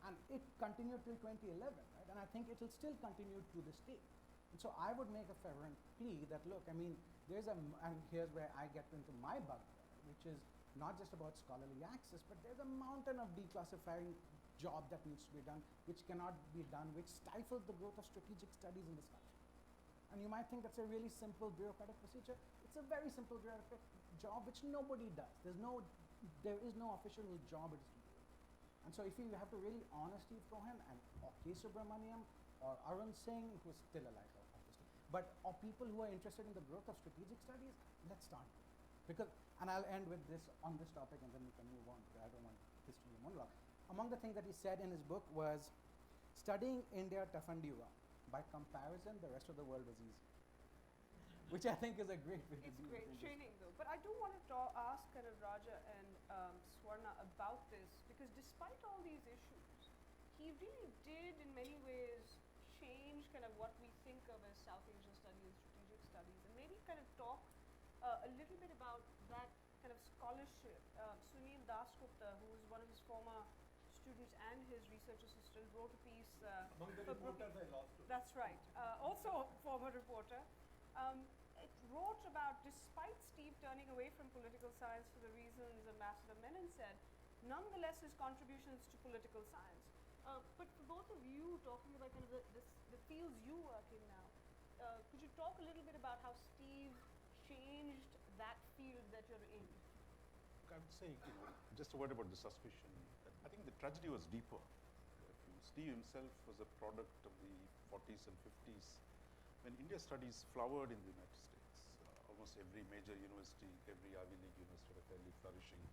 And it continued till 2011, right? And I think it will still continue to this day. And so I would make a fervent plea that, look, I mean, and here's where I get into my bugbear, which is not just about scholarly access, but there's a mountain of declassifying job that needs to be done, which cannot be done, which stifles the growth of strategic studies in this country. And you might think that's a really simple bureaucratic procedure. It's a very simple bureaucratic job which nobody does. There is no official whose job it is to do it. And so if you have to really honor Steve Cohen or K. Subramaniam or Arun Singh, who's still alive, obviously, but or people who are interested in the growth of strategic studies, let's start doing it. Because, and I'll end with this on this topic and then we can move on, because I don't want this to be a monologue. Among the things that he said in his book was, studying India toughened you up. By comparison, the rest of the world was easy. Which I think is a great way to do it.
It's great training though. But I do want to ask kind of Raja and Swarna about this, because despite all these issues, he really did in many ways change kind of what we think of as South Asian studies and strategic studies, and maybe kind of talk a little bit about that kind of scholarship. Sunil Dasgupta, who was one of his former students and his research assistant, wrote a piece
Among the
for
reporters I lost to.
That's right. Also a former reporter. It wrote about, despite Steve turning away from political science for the reasons Ambassador Menon said, nonetheless his contributions to political science. But for both of you, talking about kind of the fields you work in now, could you talk a little bit about how Steve changed that field that you're in?
I would say, just a word about the suspicion. I think the tragedy was deeper. Steve himself was a product of the 40s and 50s, when India studies flowered in the United States. Almost every major university, every Ivy League university had a fairly flourishing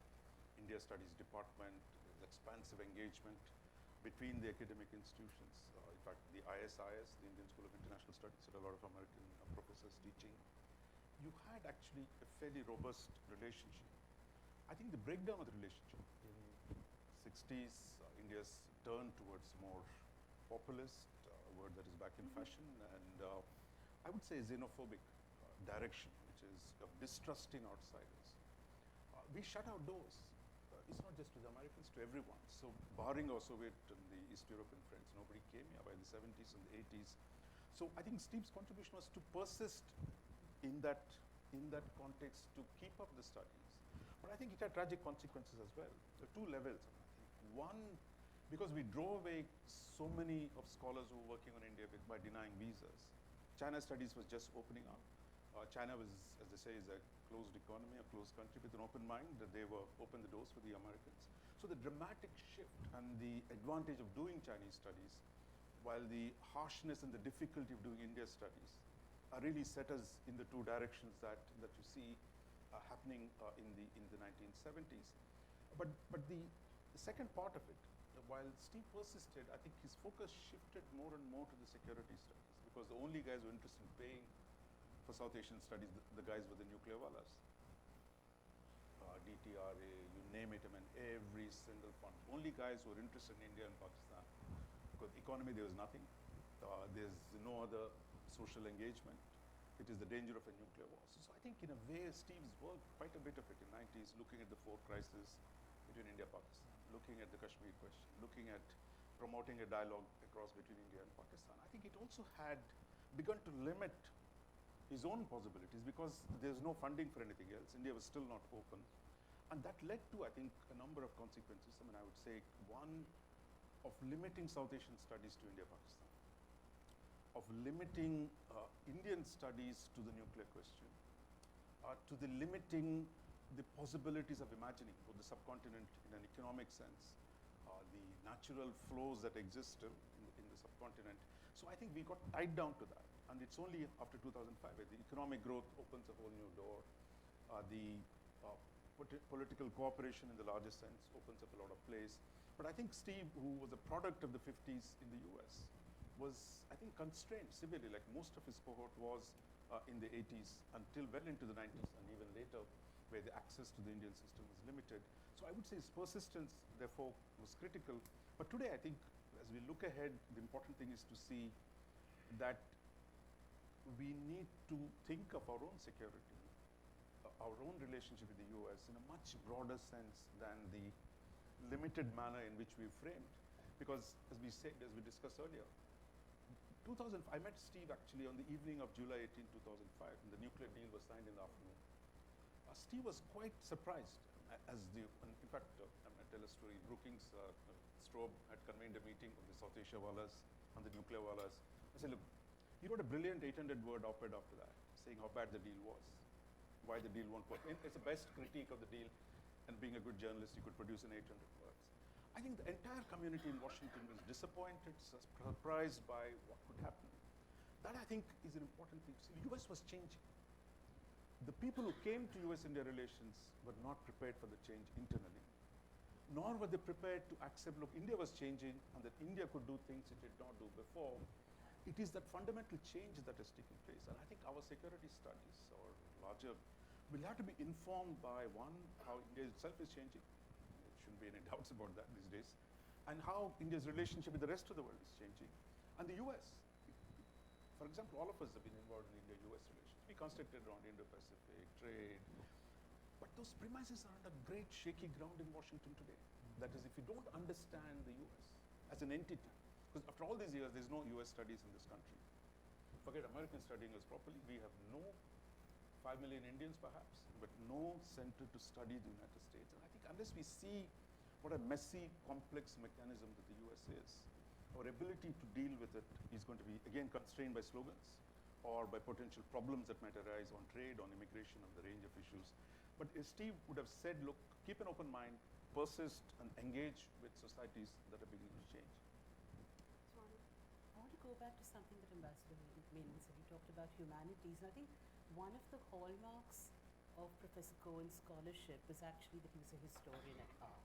India studies department, expansive engagement between the academic institutions. In fact, the ISIS, the Indian School of International Studies, had a lot of American professors teaching. You had actually a fairly robust relationship. I think the breakdown of the relationship in 60s, India's turn towards more populist, a word that is back in fashion, and I would say xenophobic direction, which is of distrusting outsiders. We shut our doors. It's not just to the Americans, to everyone. So barring our Soviet and the East European friends, nobody came here by the 70s and the 80s. So I think Steve's contribution was to persist in that context, to keep up the studies. But I think it had tragic consequences as well. There are two levels. I think. One, because we drove away so many of scholars who were working on India by denying visas. China studies was just opening up. China was, as they say, is a closed economy, a closed country with an open mind, that they were open the doors for the Americans. So the dramatic shift and the advantage of doing Chinese studies, while the harshness and the difficulty of doing India studies are really set us in the two directions that you see happening in the 1970s. But the second part of it, while Steve persisted, I think his focus shifted more and more to the security studies, because the only guys who were interested in paying for South Asian studies, the guys were the nuclear wallas. DTRA, you name it, I mean, every single fund. Only guys who were interested in India and Pakistan. Because economy, there was nothing. There's no other social engagement. It is the danger of a nuclear war. So I think in a way, Steve's worked quite a bit of it in the 90s, looking at the four crises between India and Pakistan, looking at the Kashmir question, looking at promoting a dialogue across between India and Pakistan. I think it also had begun to limit his own possibilities because there's no funding for anything else. India was still not open. And that led to, I think, a number of consequences. I mean, I would say one of limiting South Asian studies to India-Pakistan, of limiting Indian studies to the nuclear question, to the limiting the possibilities of imagining both the subcontinent in an economic sense, the natural flows that exist still in the subcontinent. So I think we got tied down to that. And it's only after 2005 where the economic growth opens a whole new door. The political cooperation in the largest sense opens up a lot of place. But I think Steve, who was a product of the 50s in the US, was, I think, constrained severely, like most of his cohort was in the 80s until well into the 90s and even later, where the access to the Indian system was limited. So I would say his persistence, therefore, was critical. But today, I think, as we look ahead, the important thing is to see that we need to think of our own security, our own relationship with the US in a much broader sense than the limited manner in which we framed. Because as we said, as we discussed earlier, I met Steve actually on the evening of July 18, 2005, and the nuclear deal was signed in the afternoon. Steve was quite surprised, in fact, I'm going to tell a story. Brookings Strobe had convened a meeting of the South Asia Wallas and the nuclear Wallas. I said, look, he wrote a brilliant 800-word op-ed after that, saying how bad the deal was, why the deal won't work. It's the best critique of the deal, and being a good journalist, you could produce in 800 words. I think the entire community in Washington was disappointed, surprised by what could happen. That, I think, is an important thing. See, the US was changing. The people who came to US-India relations were not prepared for the change internally, nor were they prepared to accept, look, India was changing and that India could do things it did not do before. It is that fundamental change that has taken place. And I think our security studies, or larger, will have to be informed by, one, how India itself is changing. There shouldn't be any doubts about that these days. And how India's relationship with the rest of the world is changing. And the US. For example, all of us have been involved in India-US relations. We constructed around Indo-Pacific, trade. But those premises are under great shaky ground in Washington today. That is, if you don't understand the US as an entity, because after all these years, there's no US studies in this country. Forget American studying us properly. We have no 5 million Indians perhaps, but no center to study the United States. And I think unless we see what a messy, complex mechanism that the US is, our ability to deal with it is going to be, again, constrained by slogans or by potential problems that might arise on trade, on immigration, on the range of issues. But Steve would have said, look, keep an open mind, persist and engage with societies that are beginning to change.
I want to go back to something that Ambassador Menon said. He talked about humanities. And I think one of the hallmarks of Professor Cohen's scholarship was actually that he was a historian at heart.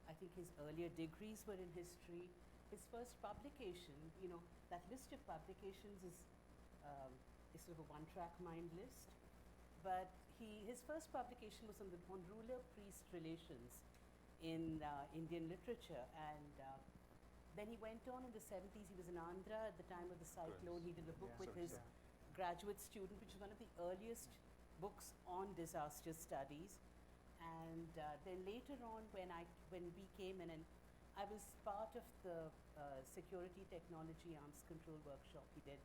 I think his earlier degrees were in history. His first publication, that list of publications is sort of a one-track mind list. But his first publication was on ruler-priest relations in Indian literature. And then he went on in the 70s. He was in Andhra at the time of the cyclone. He did a book with his graduate student, which is one of the earliest books on disaster studies. And then later on, when we came in, and I was part of the security technology arms control workshop he did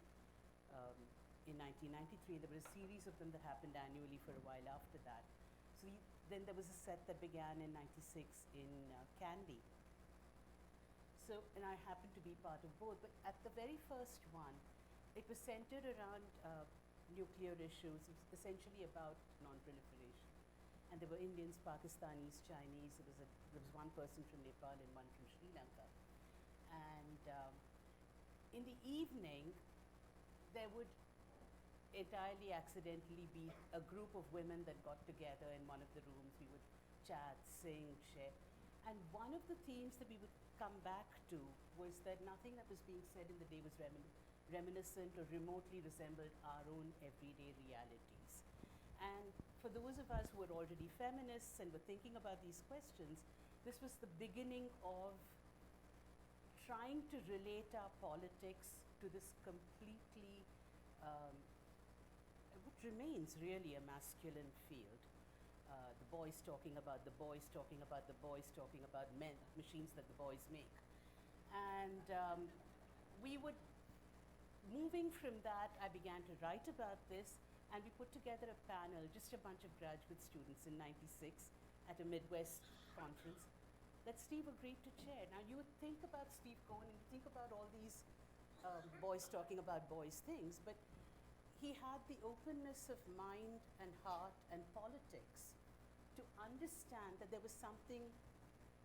in 1993. There were a series of them that happened annually for a while after that. So then there was a set that began in 96 in Kandy. So, and I happened to be part of both, but at the very first one, it was centered around nuclear issues. It was essentially about non-proliferation. And there were Indians, Pakistanis, Chinese. There was one person from Nepal and one from Sri Lanka. And in the evening, there would entirely accidentally be a group of women that got together in one of the rooms. We would chat, sing, share. And one of the themes that we would come back to was that nothing that was being said in the day was reminiscent or remotely resembled our own everyday realities. And for those of us who were already feminists and were thinking about these questions, this was the beginning of trying to relate our politics to this completely, what remains really a masculine field. The boys talking about the boys, talking about the boys, talking about men, machines that the boys make. And we would moving from that, I began to write about this, and we put together a panel, just a bunch of graduate students in '96 at a Midwest conference that Steve agreed to chair. Now, you would think about Steve Cohen and you think about all these boys talking about boys' things, but he had the openness of mind and heart and politics to understand that there was something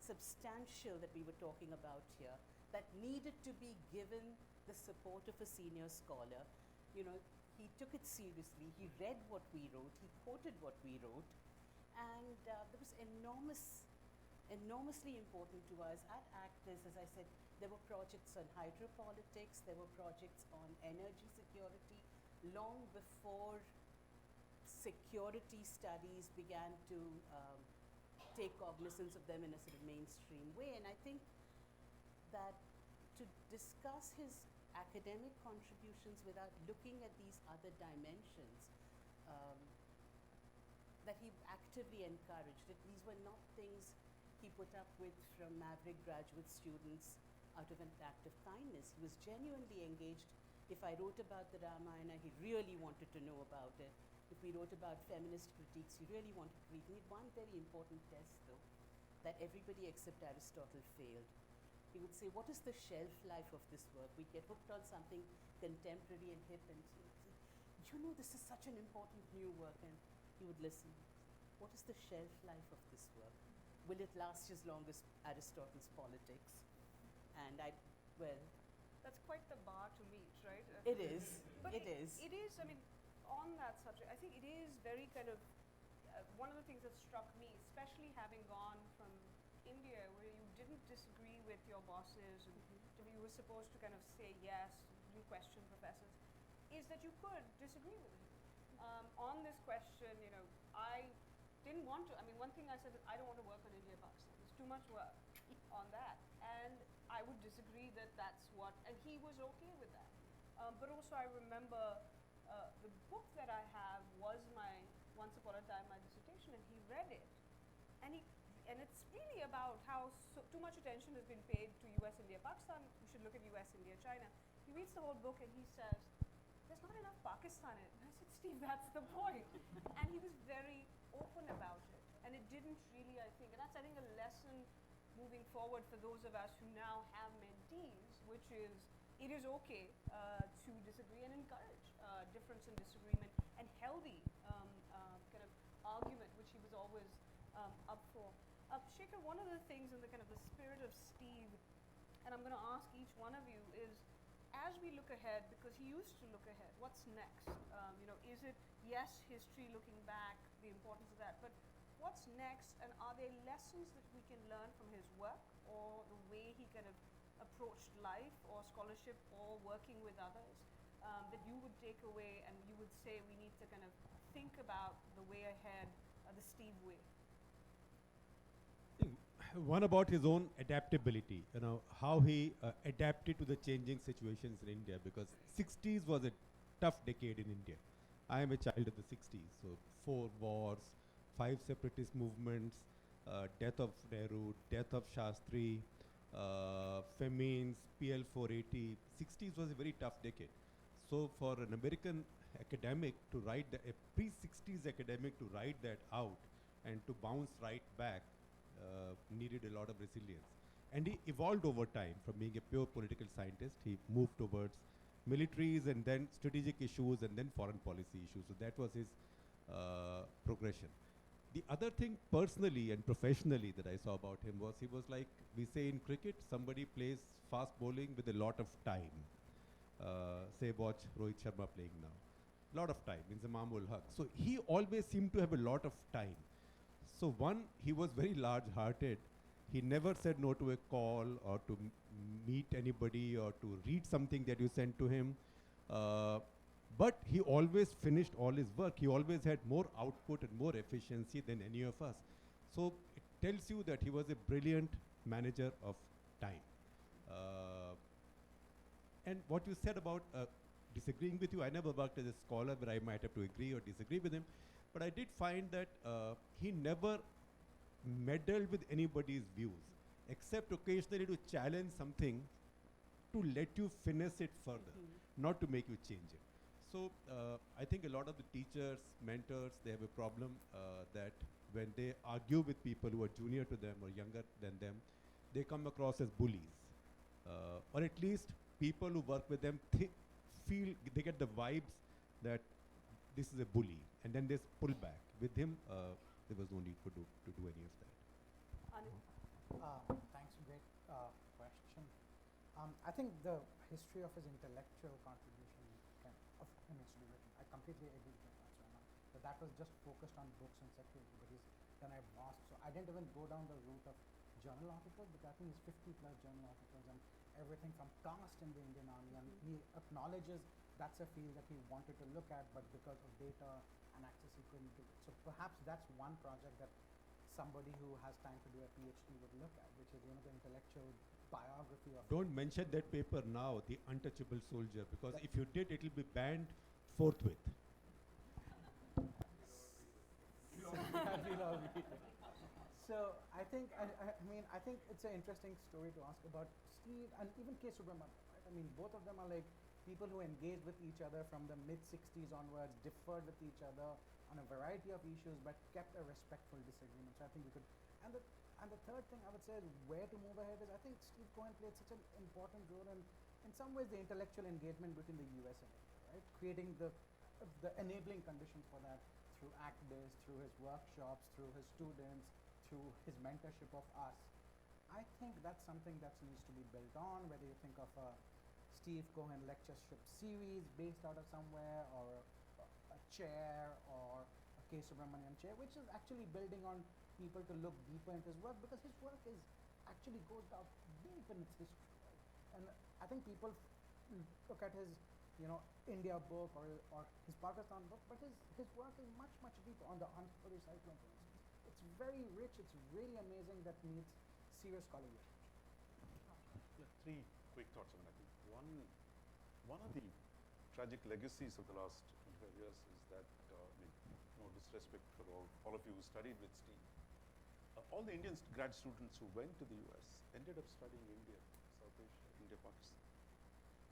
substantial that we were talking about here that needed to be given the support of a senior scholar. You know, he took it seriously, he read what we wrote, he quoted what we wrote, and there was enormously important to us at Actors. As I said, there were projects on hydropolitics, there were projects on energy security, long before security studies began to take cognizance of them in a sort of mainstream way. And I think that to discuss his academic contributions without looking at these other dimensions that he actively encouraged, that these were not things he put up with from maverick graduate students out of an act of kindness. He was genuinely engaged. If I wrote about the Ramayana, he really wanted to know about it. If we wrote about feminist critiques, he really wanted to read. He had one very important test, though, that everybody except Aristotle failed. He would say, what is the shelf life of this work? We'd get hooked on something contemporary and hip, and say, you know, this is such an important new work, and he would listen. What is the shelf life of this work? Will it last as long as Aristotle's Politics? And
that's quite the bar to meet, right?
It is.
But
it is.
It is. I mean, on that subject, I think it is very kind of one of the things that struck me, especially having gone from India, where you didn't disagree with your bosses, and you were supposed to kind of say yes, you question professors, is that you could disagree with him on this question. You know, I didn't want to. I mean, one thing I said is I don't want to work on India-Pakistan. There's too much work on that, and I would disagree that that's what, and he was okay with that. But also, I remember the book that I have was my Once Upon a Time, my dissertation, and he read it, and it's really about how too much attention has been paid to U.S. India Pakistan. We should look at U.S. India China. He reads the whole book and he says, "There's not enough Pakistan in it." And I said, "Steve, that's the point." And he was very open about it, and it didn't really, I think, and that's, I think, a lesson moving forward for those of us who now have mentees, which is it is okay to disagree and encourage difference and disagreement and healthy kind of argument, which he was always up for. Shekhar, one of the things in the kind of the spirit of Steve, and I'm going to ask each one of you, is as we look ahead, because he used to look ahead, what's next? You know, is it, yes, history, looking back, the importance of that, but what's next, and are there lessons that we can learn from his work or the way he kind of approached life or scholarship or working with others that you would take away and you would say we need to kind of think about the way ahead, the Steve way?
One about his own adaptability, you know, how he adapted to the changing situations in India, because 60s was a tough decade in India. I am a child of the 60s, so 4 wars, 5 separatist movements, death of Nehru, death of Shastri, famines, PL 480. 60s was a very tough decade. So for an American academic to write, a pre-60s academic to write that out and to bounce right back needed a lot of resilience. And he evolved over time from being a pure political scientist. He moved towards militaries and then strategic issues and then foreign policy issues. So that was his progression. The other thing personally and professionally that I saw about him was he was like, we say in cricket, somebody plays fast bowling with a lot of time. Say watch Rohit Sharma playing now. Lot of time, means a Mamul Haq. So he always seemed to have a lot of time. So one, he was very large-hearted. He never said no to a call or to meet anybody or to read something that you sent to him. But he always finished all his work. He always had more output and more efficiency than any of us. So it tells you that he was a brilliant manager of time. And what you said about disagreeing with you, I never worked as a scholar where I might have to agree or disagree with him. But I did find that he never meddled with anybody's views, except occasionally to challenge something to let you finesse it further. not to make you change it. So I think a lot of the teachers, mentors, they have a problem that when they argue with people who are junior to them or younger than them, they come across as bullies. Or at least people who work with them feel, they get the vibes that this is a bully, and then they pull back. With him, there was no need to do any of that.
Thanks, great question. I think the history of his intellectual contribution needs to be written. I completely agree with your answer, Anna, that was just focused on books and security, but he's done a vast. So I didn't even go down the route of journal articles, but I think it's 50 plus journal articles and everything from caste in the Indian Army, and he acknowledges that's a field that he wanted to look at, but because of data and access he couldn't do it. So perhaps that's one project that somebody who has time to do a PhD would look at, which is, you know, the intellectual biography of.
Don't mention that paper now, The Untouchable Soldier, because if you did, it will be banned forthwith.
So I think, I think it's an interesting story to ask about Steve and even K. Subramanian, right? I mean, both of them are like people who engaged with each other from the mid-60s onwards, differed with each other on a variety of issues, but kept a respectful disagreement. So I think we could, and the third thing I would say is where to move ahead is, I think Steve Cohen played such an important role in some ways the intellectual engagement between the US and India, right? Creating the enabling conditions for that through ActBiz, through his workshops, through his students, through his mentorship of us. I think that's something that needs to be built on, whether you think of a Steve Cohen lectureship series based out of somewhere, or a chair, or a K. Subramanian chair, which is actually building on people to look deeper into his work, because his work is actually goes down deep in its history, right? And I think people look at his, you know, India book or his Pakistan book, but his work is much, much deeper on the anthropology cyclone, for instance. It's very rich, it's really amazing, that needs serious scholarly attention.
Three quick thoughts on that. I think one of the tragic legacies of the last 25 years is that, no disrespect for all of you who studied with Steve, all the Indian grad students who went to the US ended up studying India, South Asia, India, Pakistan.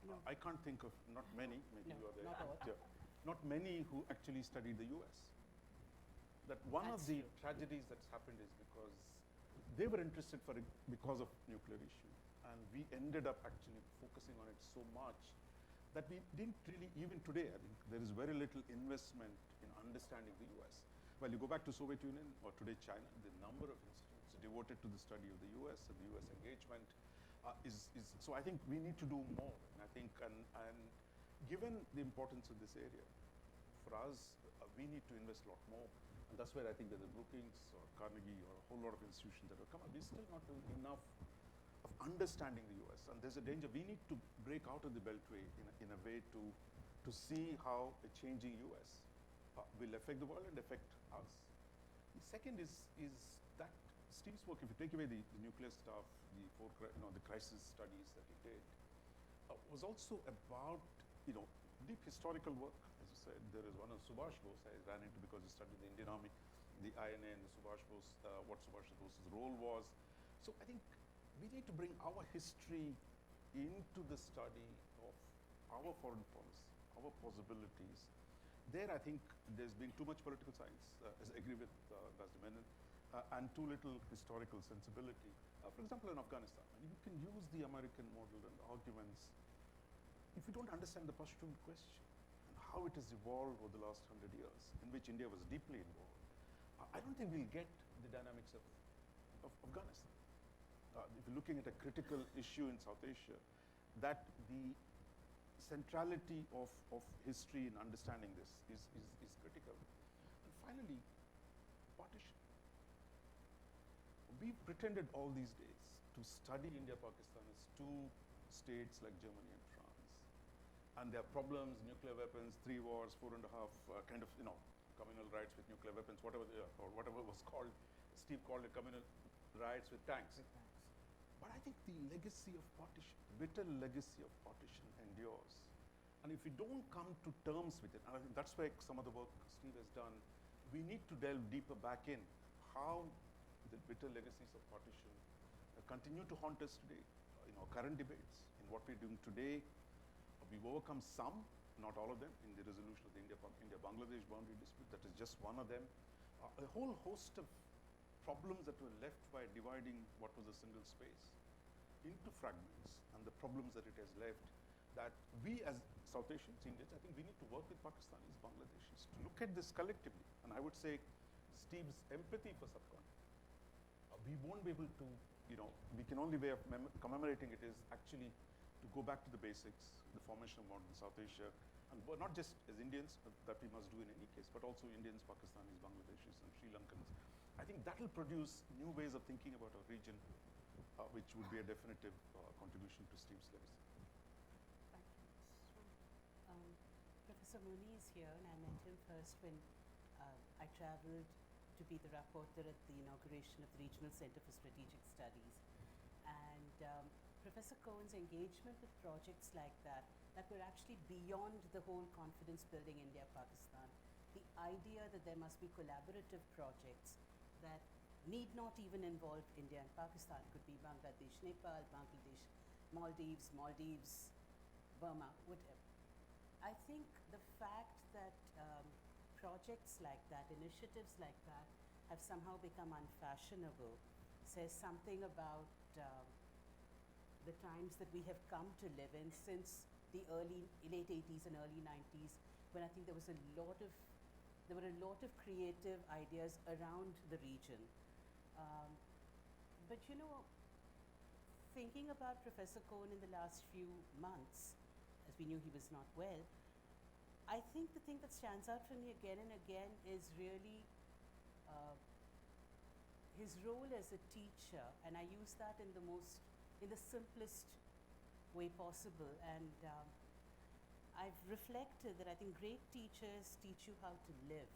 No.
I can't think of, not many, maybe
No,
you are there.
not all.
Yeah. Not many who actually studied the US. That one of
That's
the
true.
tragedies that's happened is because they were interested because of nuclear issue, and we ended up actually focusing on it so much that we didn't really, even today, I think there is very little investment in understanding the US. Well, you go back to Soviet Union or today China, the number of institutes devoted to the study of the US and the US engagement is so I think we need to do more. And I think, and given the importance of this area, for us, we need to invest a lot more. And that's where I think that the Brookings or Carnegie or a whole lot of institutions that have come up, we're still not doing enough of understanding the US. And there's a danger. We need to break out of the Beltway in a way to see how a changing US will affect the world and affect us. The second is that Steve's work, if you take away the nuclear stuff, the crisis studies that he did, was also about, deep historical work. As you said, there is one of Subhash Bose I ran into because he studied the Indian Army, the INA and the Subhash Bose, what Subhash Bose's role was. So I think we need to bring our history into the study of our foreign policy, our possibilities. There, I think there's been too much political science, as I agree with Dr. Menon, and too little historical sensibility. For example, in Afghanistan, you can use the American model and arguments. If you don't understand the Pashtun question and how it has evolved over the last 100 years, in which India was deeply involved, I don't think we'll get the dynamics of Afghanistan. If you're looking at a critical issue in South Asia, that the centrality of history in understanding this is critical. And finally, partition. We've pretended all these days to study India-Pakistan as two states like Germany and France. And there are problems, nuclear weapons, 3 wars, 4.5, communal riots with nuclear weapons, whatever they are, or whatever was called, Steve called it communal riots with tanks. But I think the legacy of partition, the bitter legacy of partition endures. And if we don't come to terms with it, and I think that's where some of the work Steve has done, we need to delve deeper back in how the bitter legacies of partition continue to haunt us today, current debates, in what we're doing today. We've overcome some, not all of them, in the resolution of the India-Bangladesh boundary dispute. That is just one of them. A whole host of problems that were left by dividing what was a single space into fragments, and the problems that it has left, that we as South Asians, Indians, I think we need to work with Pakistanis, Bangladeshis to look at this collectively. And I would say Steve's empathy for subcontinent, we won't be able to, we can only way of commemorating it is actually to go back to the basics, the formation of modern South Asia, and not just as Indians, that we must do in any case, but also Indians, Pakistanis, Bangladeshis, and Sri Lankans. I think that will produce new ways of thinking about our region, which would be a definitive contribution to Steve's legacy.
Thank you. Professor Muni is here, and I met him first when I traveled to be the rapporteur at the inauguration of the Regional Center for Strategic Studies. And Professor Cohen's engagement with projects like that were actually beyond the whole confidence building India-Pakistan. The idea that there must be collaborative projects that need not even involve India and Pakistan, could be Bangladesh, Nepal, Bangladesh, Maldives, Burma, whatever. I think the fact that projects like that, initiatives like that, have somehow become unfashionable says something about the times that we have come to live in since the late 80s and early 90s, when I think there were a lot of creative ideas around the region. But thinking about Professor Cohen in the last few months, as we knew he was not well, I think the thing that stands out for me again and again is really his role as a teacher, and I use that in the simplest way possible. And I've reflected that I think great teachers teach you how to live,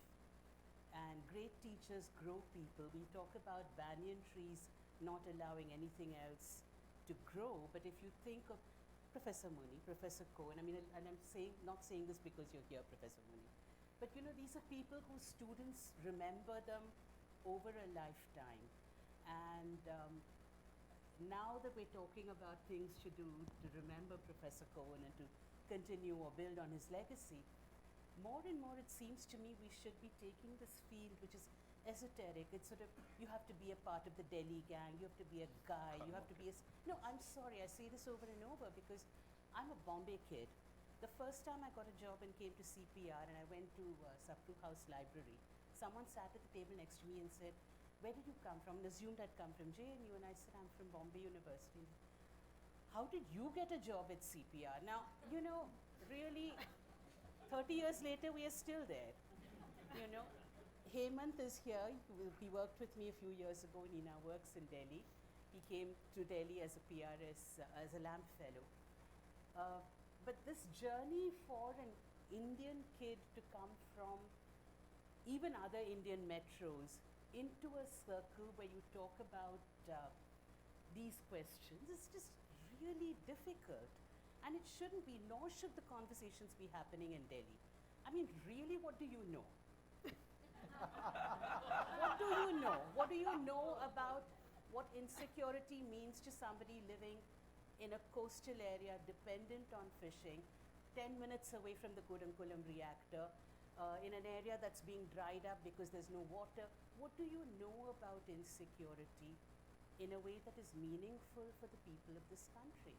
and great teachers grow people. We talk about banyan trees not allowing anything else to grow, but if you think of Professor Muni, Professor Cohen, and I'm not saying this because you're here, Professor Muni, but these are people whose students remember them over a lifetime. And now that we're talking about things to do to remember Professor Cohen and to continue or build on his legacy, more and more it seems to me we should be taking this field which is esoteric. It's sort of, you have to be a part of the Delhi gang, you have to be a guy, you have to be no, I'm sorry, I say this over and over because I'm a Bombay kid. The first time I got a job and came to CPR and I went to Sapru House Library, someone sat at the table next to me and said, "Where did you come from?" And assumed I'd come from JNU, and I said, "I'm from Bombay University." "How did you get a job at CPR?" Now, really, 30 years later, we are still there. Hemant is here. He worked with me a few years ago, and he now works in Delhi. He came to Delhi as a PRS, as a LAMP fellow. But this journey for an Indian kid to come from even other Indian metros into a circle where you talk about these questions, it's just really difficult. And it shouldn't be, nor should the conversations be happening in Delhi. I mean, really, what do you know? What do you know? What do you know about what insecurity means to somebody living in a coastal area dependent on fishing, 10 minutes away from the Kudankulam reactor, in an area that's being dried up because there's no water? What do you know about insecurity in a way that is meaningful for the people of this country?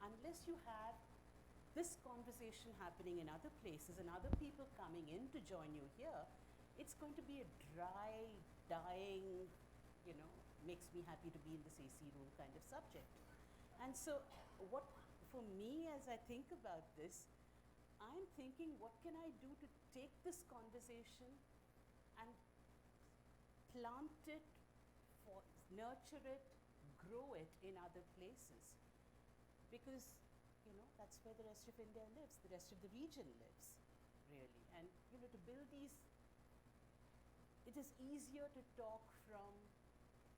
Unless you have this conversation happening in other places and other people coming in to join you here, it's going to be a dry, dying, makes me happy to be in this AC room kind of subject. And so what, for me, as I think about this, I'm thinking, what can I do to take this conversation and plant it, nurture it, grow it in other places? Because, that's where the rest of India lives, the rest of the region lives, really. And, to build these, it is easier to talk from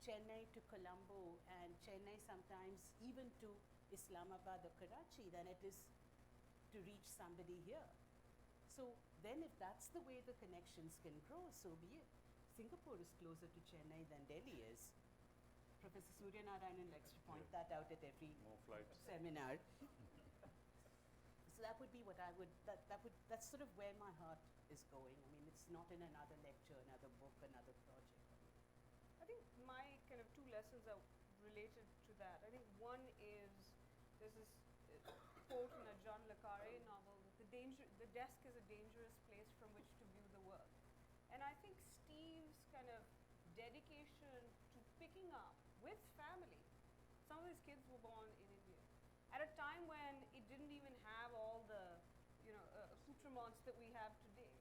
Chennai to Colombo and Chennai sometimes even to Islamabad or Karachi than it is to reach somebody here. So then if that's the way the connections can grow, so be it. Singapore is closer to Chennai than Delhi is. Professor Suryanarayanan likes to point that out at every seminar. So that would be what I would, that's sort of where my heart is going. I mean, it's not in another lecture, another book, another project.
I think my kind of two lessons are related to that. I think one is there's this quote in a John le Carre novel, the desk is a dangerous place from which to view the world. And I think Steve's kind of dedication to picking up with family, some of his kids were born in India, at a time when it didn't even have all the accoutrements that we have today,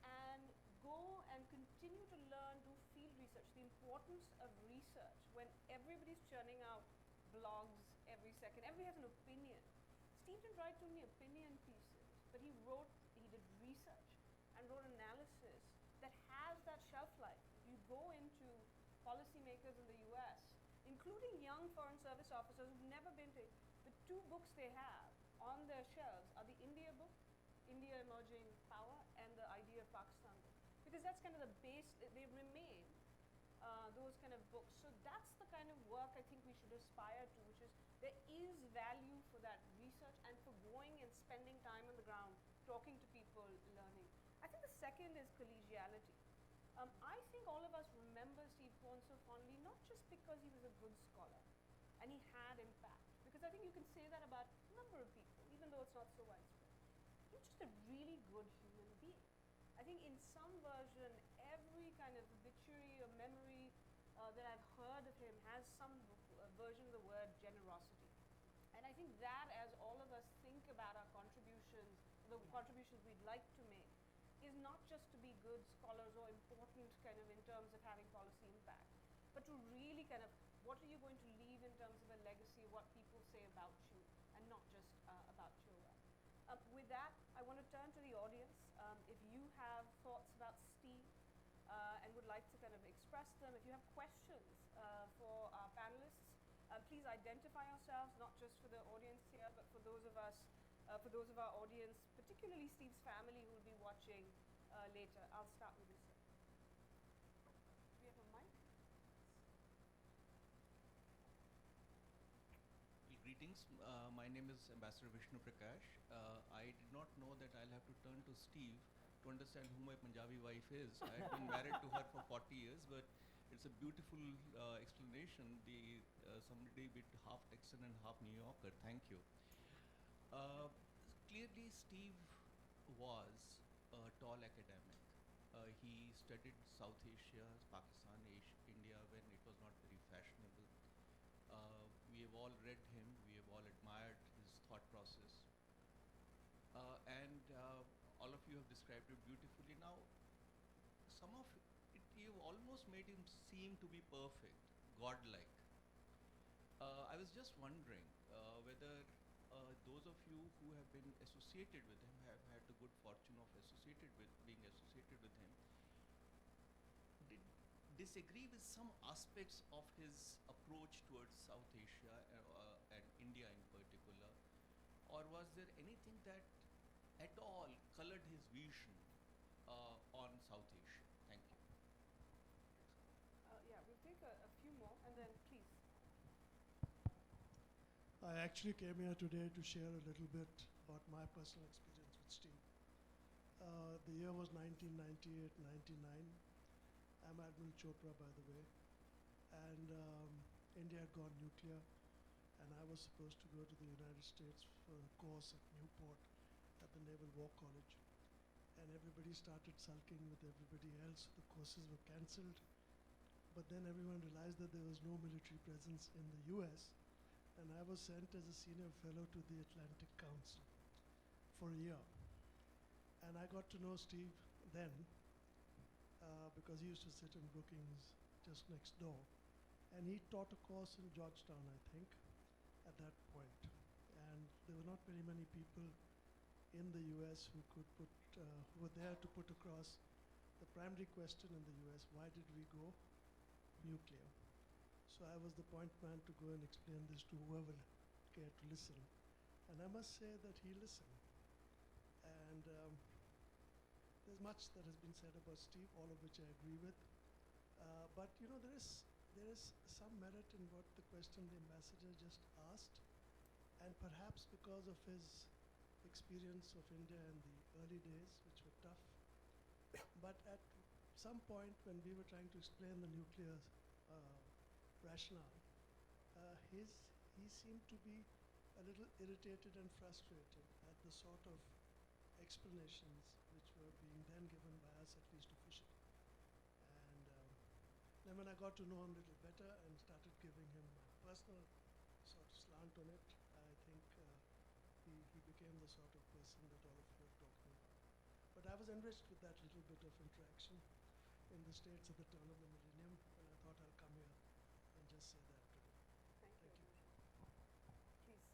and go and continue to learn, do field research, the importance of research when everybody's churning out blogs every second, everybody has an opinion. Steve didn't write only opinion pieces, but he did research and wrote analysis that has that shelf life. If you go into policymakers in the US, including young foreign service officers who've never been to, the two books they have on their shelves are the India book, India Emerging Power, and the Idea of Pakistan book. Because that's kind of the base, they remain those kind of books. So that's the kind of work I think we should aspire to, which is there is value for that research and for going and spending time on the ground, talking to people, learning. I think the second is collegiality. I think all of us remember Steve Cohen so fondly, not just because he was a good scholar and he had impact, because I think you can say that about a number of people, even though it's not so widespread. He was just a really good human being. I think in some version, every kind of obituary or memory that I've heard of him has some version of the word generosity. And I think that as all of us think about our contributions, the contributions we'd like to make, is not just to be good scholars or important kind of in terms of having policy impact, but to really kind of, what are you going to leave in terms of a legacy of what people say about you and not just about your work. With that, I want to turn to the audience. If you have thoughts about Steve and would like to kind of express them, if you have questions for our panelists, please identify yourselves, not just for the audience here, but for those of us, for those of our audience, particularly Steve's family who will be watching later. I'll start with you, sir. Do we have a mic?
Well, greetings. My name is Ambassador Vishnu Prakash. I did not know that I'll have to turn to Steve to understand who my Punjabi wife is. I've been married to her for 40 years, but it's a beautiful explanation. Somebody with half Texan and half New Yorker. Thank you. Clearly, Steve was a tall academic. He studied South Asia, Pakistan, India when it was not very fashionable. We have all read him, we have all admired his thought process. And all of you have described it beautifully. Now, some of it, you've almost made him seem to be perfect, godlike. I was just wondering whether those of you who have been associated with him, have had the good fortune of being associated with him, did disagree with some aspects of his approach towards South Asia and India in particular, or was there anything that at all colored his vision on South Asia? Thank you.
Yeah, we'll take a few more and then please.
I actually came here today to share a little bit about my personal experience with Steve. The year was 1998, 99. I'm Admiral Chopra, by the way. And India had gone nuclear, and I was supposed to go to the United States for a course at Newport at the Naval War College. And everybody started sulking with everybody else. The courses were cancelled. But then everyone realized that there was no military presence in the US. And I was sent as a senior fellow to the Atlantic Council for a year. And I got to know Steve then because he used to sit in Brookings just next door. And he taught a course in Georgetown, I think, at that point. And there were not very many people in the US who could who were there to put across the primary question in the US: why did we go nuclear? So I was the point man to go and explain this to whoever cared to listen. And I must say that he listened. And there's much that has been said about Steve, all of which I agree with. But you know, there is some merit in what the question the ambassador just asked. And perhaps because of his experience of India in the early days, which were tough. But at some point when we were trying to explain the nuclear rationale, he seemed to be a little irritated and frustrated at the sort of explanations which were being then given by us, at least officially. And then when I got to know him a little better and started giving him my personal sort of slant on it, I think he became the sort of person that all of you are talking about. But I was enriched with that little bit of interaction in the States at the turn of the millennium, and I thought I'll come here and just say that today.
Thank you. Please.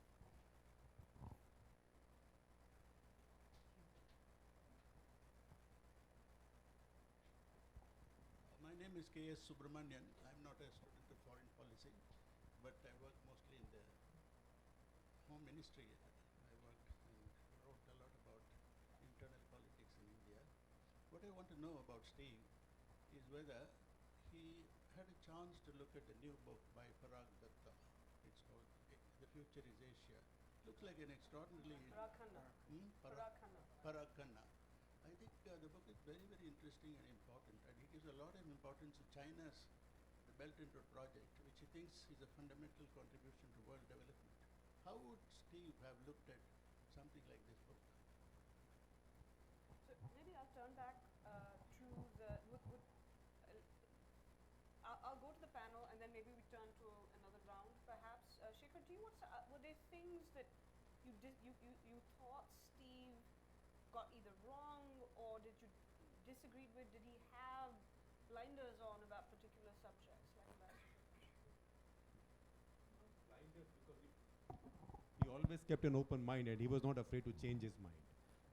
My name is K.S. Subramanian. I'm not a student of foreign policy, but I work mostly in the home ministry. I worked and wrote a lot about internal politics in India. What I want to know about Steve is whether he had a chance to look at the new book by Parag Datta. It's called The Future is Asia. Looks like an extraordinarily...
Parag Khanna. Parag Khanna.
Parag Khanna. I think the book is very, very interesting and important, and it gives a lot of importance to China's the Belt and Road project, which he thinks is a fundamental contribution to world development. How would Steve have looked at something like this book?
So maybe I'll turn back to the. I'll go to the panel, and then maybe we turn to another round, perhaps. Shekhar, do you want to? Were there things that you thought Steve got either wrong, or did you disagree with? Did he have blinders on about particular subjects like that?
Blinders because he always kept an open mind and he was not afraid to change his mind.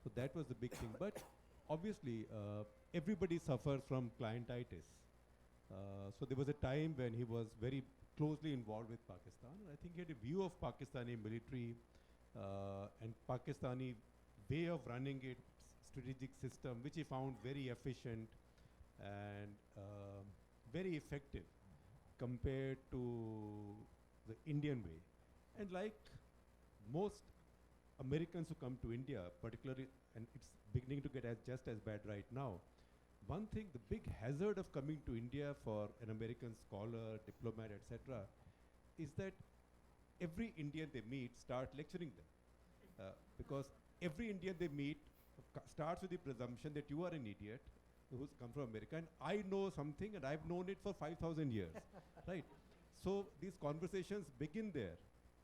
So that was the big thing. But obviously, everybody suffers from clientitis. So there was a time when he was very closely involved with Pakistan. I think he had a view of Pakistani military and Pakistani way of running its strategic system, which he found very efficient and very effective compared to the Indian way. And like most Americans who come to India, particularly, and it's beginning to get just as bad right now, one thing, the big hazard of coming to India for an American scholar, diplomat, etc., is that every Indian they meet start lecturing them. Because every Indian they meet starts with the presumption that you are an idiot who's come from America, and I know something and I've known it for 5,000 years, right? So these conversations begin there.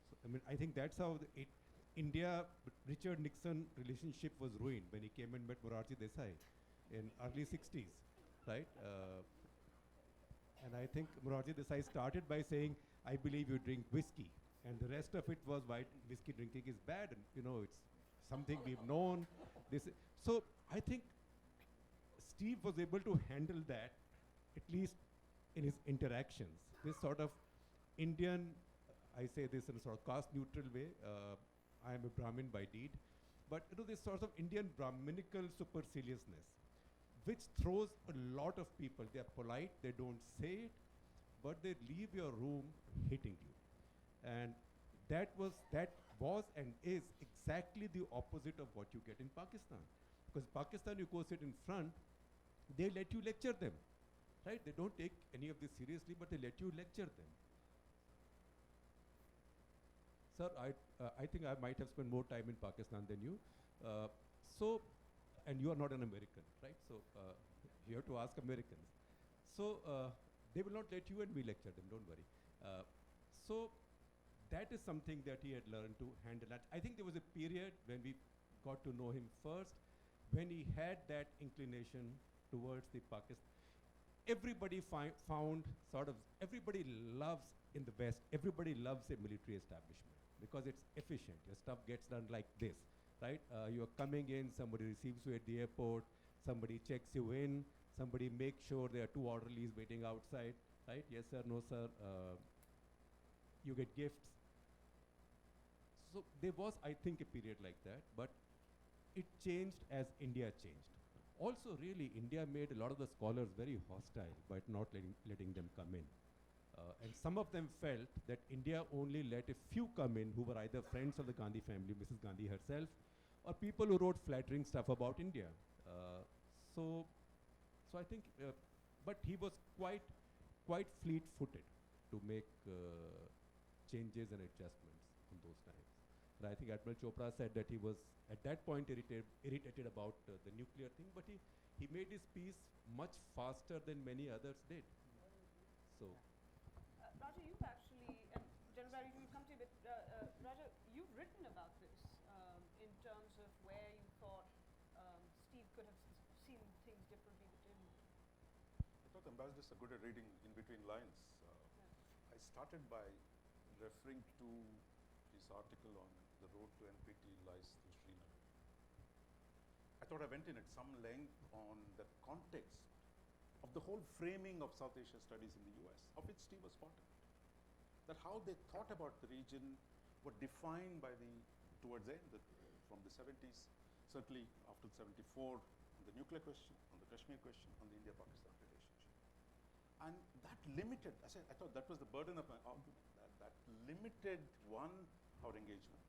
So, I mean, I think that's how India-Richard Nixon relationship was ruined when he came and met Morarji Desai in early 60s, right? And I think Morarji Desai started by saying, I believe you drink whiskey. And the rest of it was why whiskey drinking is bad. And, you know, it's something we've known. So I think Steve was able to handle that, at least in his interactions. This sort of Indian, I say this in a sort of caste-neutral way. I am a Brahmin by deed. But, you know, this sort of Indian Brahminical superciliousness, which throws a lot of people. They are polite, they don't say it, but they leave your room hitting you. And that was and is exactly the opposite of what you get in Pakistan. Because Pakistan, you go sit in front, they let you lecture them, right? They don't take any of this seriously, but they let you lecture them. Sir, I think I might have spent more time in Pakistan than you. And you are not an American, right? So you have to ask Americans. So they will not let you and we lecture them, don't worry. So that is something that he had learned to handle. I think there was a period when we got to know him first, when he had that inclination towards the Pakistan. Everybody found sort of, everybody loves in the West, everybody loves a military establishment because it's efficient. Your stuff gets done like this, right? You're coming in, somebody receives you at the airport, somebody checks you in, somebody makes sure there are 2 orderlies waiting outside, right? Yes, sir, no, sir. You get gifts. So there was, I think, a period like that, but it changed as India changed. Also, really, India made a lot of the scholars very hostile by not letting them come in. And some of them felt that India only let a few come in who were either friends of the Gandhi family, Mrs. Gandhi herself, or people who wrote flattering stuff about India. So I think, but he was quite fleet-footed to make changes and adjustments in those times. And I think Admiral Chopra said that he was at that point irritated about the nuclear thing, but he made his peace much faster than many others did. So.
Raja, you've actually, and General Barry, we'll come to you, but Raja, you've written about this in terms of where you thought Steve could have seen things differently but didn't.
I thought the ambassadors are good at reading in between lines. I started by referring to his article on the road to NPT lies through Srinagar. I thought I went in at some length on the context of the whole framing of South Asia studies in the US, of which Steve was part of it. That how they thought about the region were defined by towards the end, from the 70s, certainly after 74, on the nuclear question, on the Kashmir question, on the India-Pakistan relationship. And that limited, I thought that was the burden of my argument, that limited our engagement.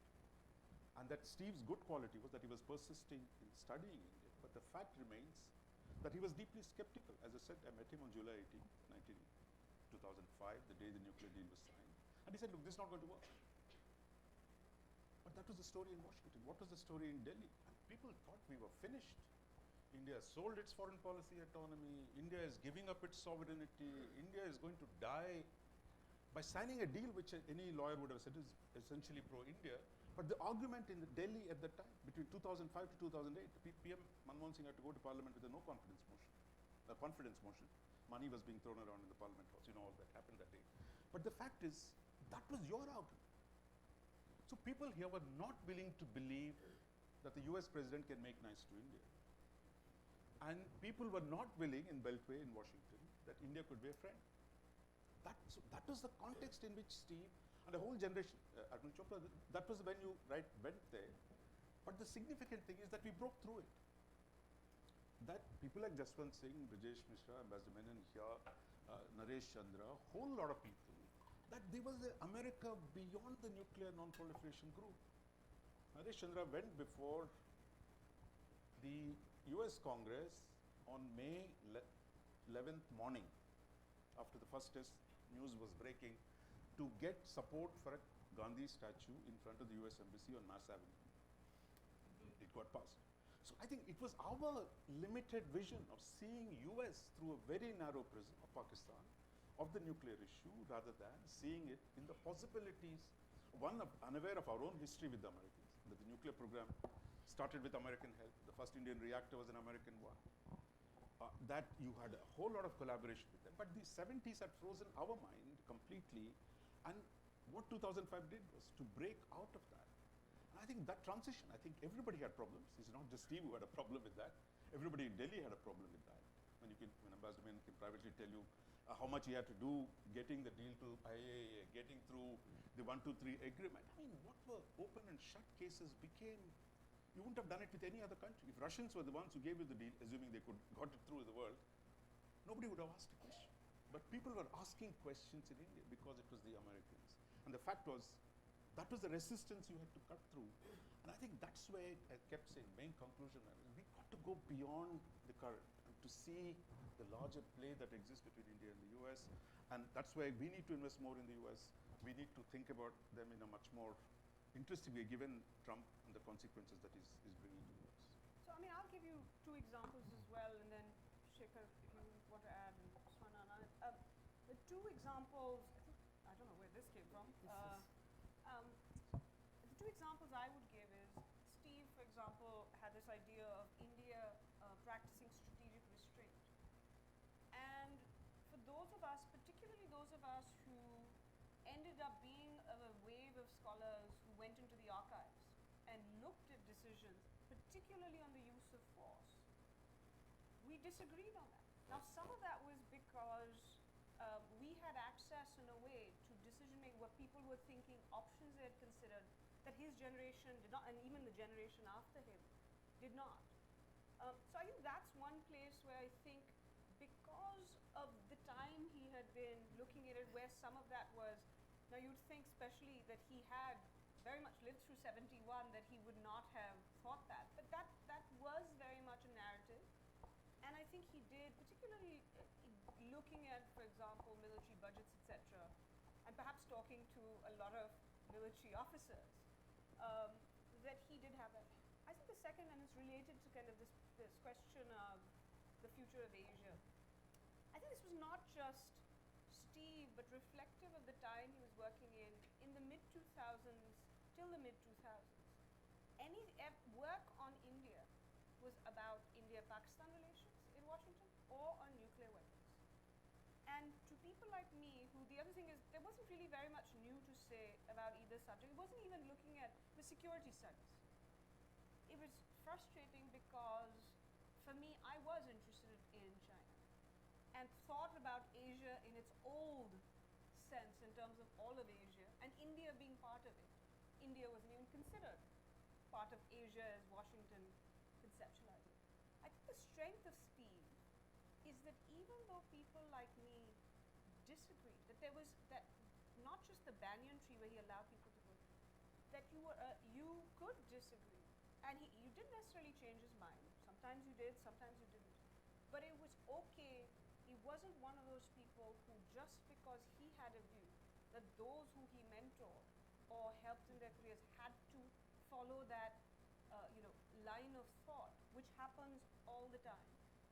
And that Steve's good quality was that he was persisting in studying India, but the fact remains that he was deeply skeptical. As I said, I met him on July 18, 2005, the day the nuclear deal was signed. And he said, look, this is not going to work. But that was the story in Washington. What was the story in Delhi? And people thought we were finished. India sold its foreign policy autonomy. India is giving up its sovereignty. India is going to die by signing a deal which any lawyer would have said is essentially pro-India. But the argument in Delhi at the time, between 2005 to 2008, PM Manmohan Singh had to go to Parliament with a no confidence motion, a confidence motion. Money was being thrown around in the Parliament House. You know all that happened that day. But the fact is, that was your argument. So people here were not willing to believe that the US president can make nice to India. And people were not willing in Beltway in Washington that India could be a friend. That was the context in which Steve and the whole generation, Admiral Chopra, that was when you went there. But the significant thing is that we broke through it. That people like Jaswant Singh, Brijesh Mishra, Ambassador Menon here, Naresh Chandra, a whole lot of people, that there was an America beyond the nuclear non-proliferation group. Naresh Chandra went before the US Congress on May 11th morning, after the first test news was breaking, to get support for a Gandhi statue in front of the US Embassy on Mass Avenue. It got passed. So I think it was our limited vision of seeing US through a very narrow prism of Pakistan, of the nuclear issue, rather than seeing it in the possibilities, unaware of our own history with the Americans, that the nuclear program started with American help. The first Indian reactor was an American one. That you had a whole lot of collaboration with them. But the 70s had frozen our mind completely. And what 2005 did was to break out of that. And I think that transition, I think everybody had problems. It's not just Steve who had a problem with that. Everybody in Delhi had a problem with that. When Ambassador Menon can privately tell you how much he had to do getting the deal to IAEA, getting through the 123 agreement. I mean, what were open and shut cases became, you wouldn't have done it with any other country. If Russians were the ones who gave you the deal, assuming they got it through the world, nobody would have asked a question. But people were asking questions in India because it was the Americans. And the fact was, that was the resistance you had to cut through. And I think that's where I kept saying, main conclusion, we got to go beyond the current and to see the larger play that exists between India and the US. And that's why we need to invest more in the US. We need to think about them in a much more interesting way, given Trump and the consequences that he's bringing to us.
So, I mean, I'll give you two examples as well, and then Shekhar, if you want to add, and Usman Anand. The two examples, I don't know where this came from. The two examples I would give is, Steve, for example, had this idea of India practicing strategic restraint. And for those of us, particularly those of us who ended up being a wave of scholars who went into the archives and looked at decisions, particularly on the use of force, we disagreed on that. Now, some of that was because we had access in a way to decision-making where people were thinking options they had considered that his generation did not, and even the generation after him did not. So I think that's one place where I think, because of the time he had been looking at it, where some of that was, now you'd think especially that he had very much lived through 71, that he would not have thought that. But that was very much a narrative. And I think he did, particularly looking at, for example, military budgets, etc., and perhaps talking to a lot of military officers, that he did have that. I think the second, and it's related to kind of this question of the future of Asia. I think this was not just Steve, but reflective of the time he was working in the mid-2000s till the mid-2000s. Any work on India was about India-Pakistan relations in Washington or on nuclear weapons. And to people like me, who the other thing is, there wasn't really very much new to say about either subject. It wasn't even looking at the security studies. It was frustrating because, for me, I was interested in China and thought about Asia in its old sense in terms of all of Asia, and India being part of it. India wasn't even considered part of Asia as Washington conceptualized it. I think the strength of Steve is that even though people like me disagreed, that there was that not just the banyan tree where he allowed people to go, that you could disagree, and you didn't necessarily change his mind. Sometimes you did, sometimes you didn't. But it was okay. He wasn't one of those people who, just because he had a view that those who he mentored or helped in their careers had to follow that line of thought, which happens all the time.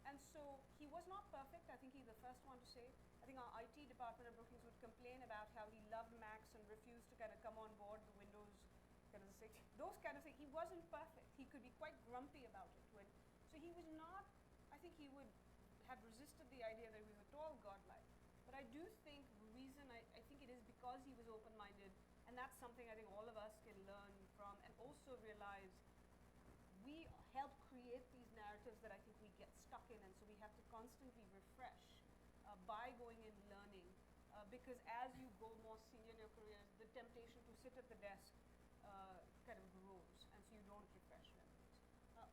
And so he was not perfect. I think he's the first one to say. I think our IT department at Brookings would complain about how he loved Macs and refused to kind of come on board the Windows kind of those kind of things. He wasn't perfect. He could be quite grumpy about it. So he was not, I think he would have resisted the idea that he was at all godlike. But I do think the reason, I think it is because he was open-minded, and that's something I think all of us can learn from, and also realize we help create these narratives that I think we get stuck in, and so we have to constantly refresh by going and learning, because as you go more senior in your careers, the temptation to sit at the desk kind of grows, and so you don't refresh memories.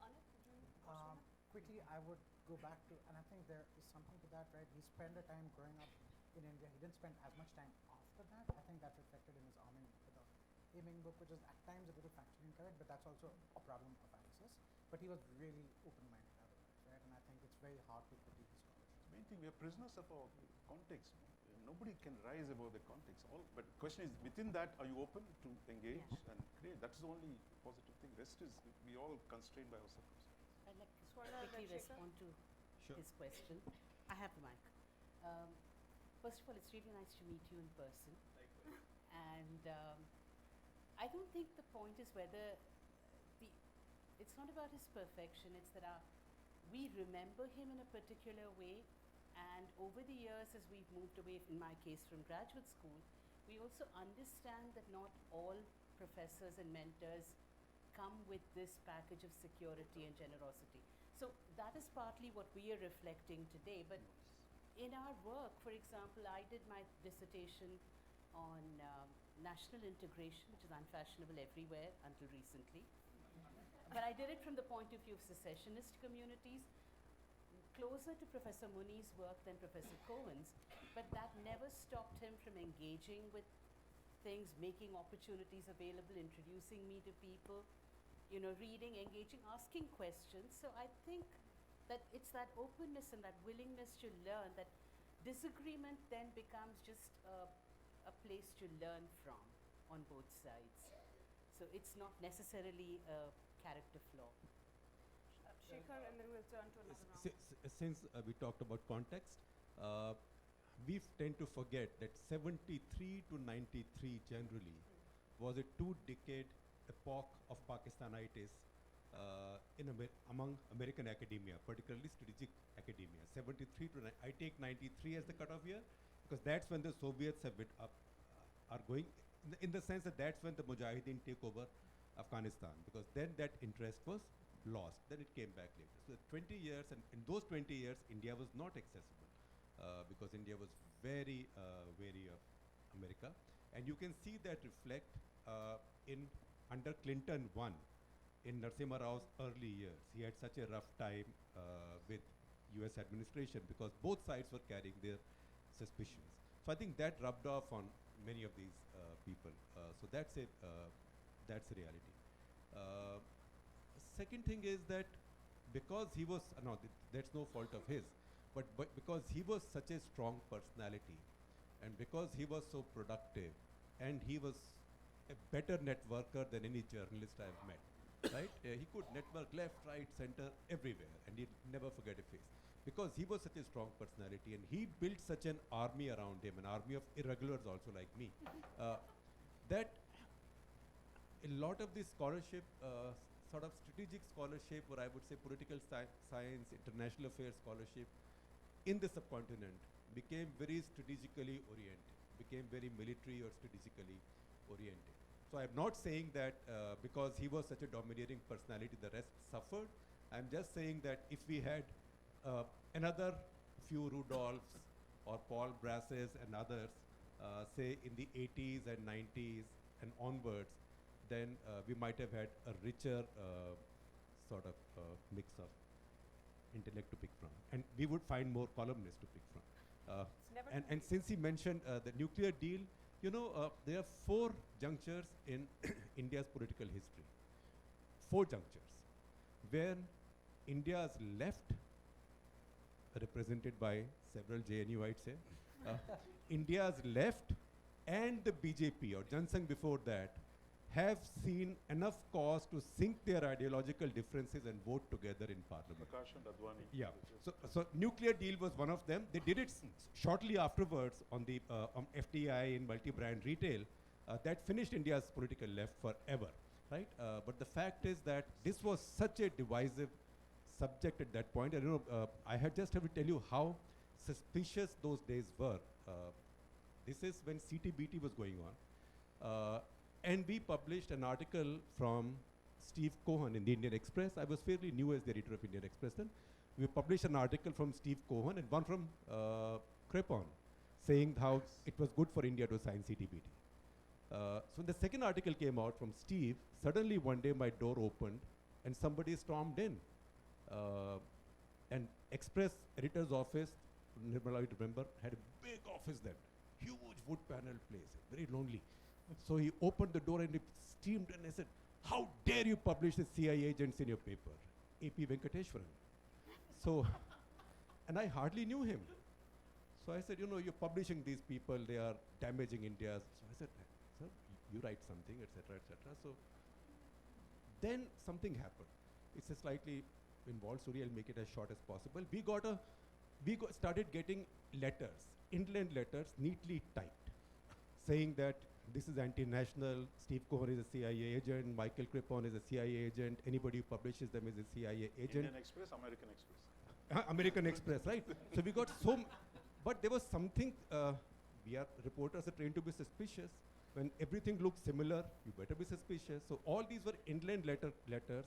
Anit, did you also
Quickly, I would go back to, and I think there is something to that, right? He spent the time growing up in India. He didn't spend as much time after that. I think that's reflected in his arming aiming book, which is at times a little factually incorrect, but that's also a problem of access. But he was really open-minded otherwise, right? And I think it's very hard to critique his scholarship.
The main thing, we are prisoners of our context. Nobody can rise above the context. But the question is, within that, are you open to engage and create? That's the only positive thing. Rest is, we all constrained by our circumstances.
I'd like to quickly respond to his question. I have the mic. First of all, it's really nice to meet you in person. And I don't think the point is whether it's not about his perfection, it's that we remember him in a particular way, and over the years as we've moved away, in my case from graduate school, we also understand that not all professors and mentors come with this package of security and generosity. So that is partly what we are reflecting today, but in our work, for example, I did my dissertation on national integration, which is unfashionable everywhere until recently. But I did it from the point of view of secessionist communities, closer to Professor Muni's work than Professor Cohen's, but that never stopped him from engaging with things, making opportunities available, introducing me to people, reading, engaging, asking questions. So I think that it's that openness and that willingness to learn, that disagreement then becomes just a place to learn from on both sides. So it's not necessarily a character flaw.
Shekhar, and then we'll turn to another round.
Since we talked about context, we tend to forget that 73 to 93 generally was a 2-decade epoch of Pakistanitis among American academia, particularly strategic academia. 73 to I take 93 as the cutoff year because that's when the Soviets are going, in the sense that that's when the Mujahideen take over Afghanistan, because then that interest was lost. Then it came back later. So 20 years, and in those 20 years, India was not accessible because India was very wary of America. And you can see that reflect under Clinton 1, in Narasimha Rao's early years. He had such a rough time with US administration because both sides were carrying their suspicions. So I think that rubbed off on many of these people. So that's a reality. second thing is that because he was, that's no fault of his, but because he was such a strong personality, and because he was so productive, and he was a better networker than any journalist I've met, right? He could network left, right, center, everywhere, and he'd never forget a face. Because he was such a strong personality, and he built such an army around him, an army of irregulars also like me, that a lot of this scholarship, sort of strategic scholarship, or I would say political science, international affairs scholarship in the subcontinent became very strategically oriented, became very military or strategically oriented. So I'm not saying that because he was such a domineering personality, the rest suffered. I'm just saying that if we had another few Rudolphs or Paul Brasses and others, say in the 80s and 90s and onwards, then we might have had a richer sort of mix of intellect to pick from. And we would find more columnists to pick from. And since he mentioned the nuclear deal, you know, there are 4 junctures in India's political history. 4 junctures where India's left, represented by several JNUites here, India's left and the BJP or Jan Sangh before that have seen enough cause to sink their ideological differences and vote together in parliament.
Prakash and Advani.
Yeah. So nuclear deal was one of them. They did it shortly afterwards on the on FDI in multi-brand retail. That finished India's political left forever, right? But the fact is that this was such a divisive subject at that point. I don't know. I had just have to tell you how suspicious those days were. This is when CTBT was going on. And we published an article from Steve Cohen in the Indian Express. I was fairly new as the editor of Indian Express then. We published an article from Steve Cohen and one from Crepon, saying how it was good for India to sign CTBT. So when the second article came out from Steve, suddenly one day my door opened and somebody stormed in. And Express editor's office, Nirmala, you remember, had a big office then, huge wood panel place, very lonely. So he opened the door and he steamed and I said, "How dare you publish the CIA agents in your paper?" AP Venkateshwaran. So, and I hardly knew him. So I said, "You know, you're publishing these people, they are damaging India." So I said, "Sir, you write something, etc., etc." So then something happened. It's a slightly involved story. I'll make it as short as possible. We started getting letters, inland letters, neatly typed, saying that this is anti-national, Steve Cohen is a CIA agent, Michael Crepon is a CIA agent, anybody who publishes them is a CIA agent.
Indian Express, American Express.
American Express, right? So we got but there was something, reporters are trained to be suspicious. When everything looks similar, you better be suspicious. So all these were inland letters,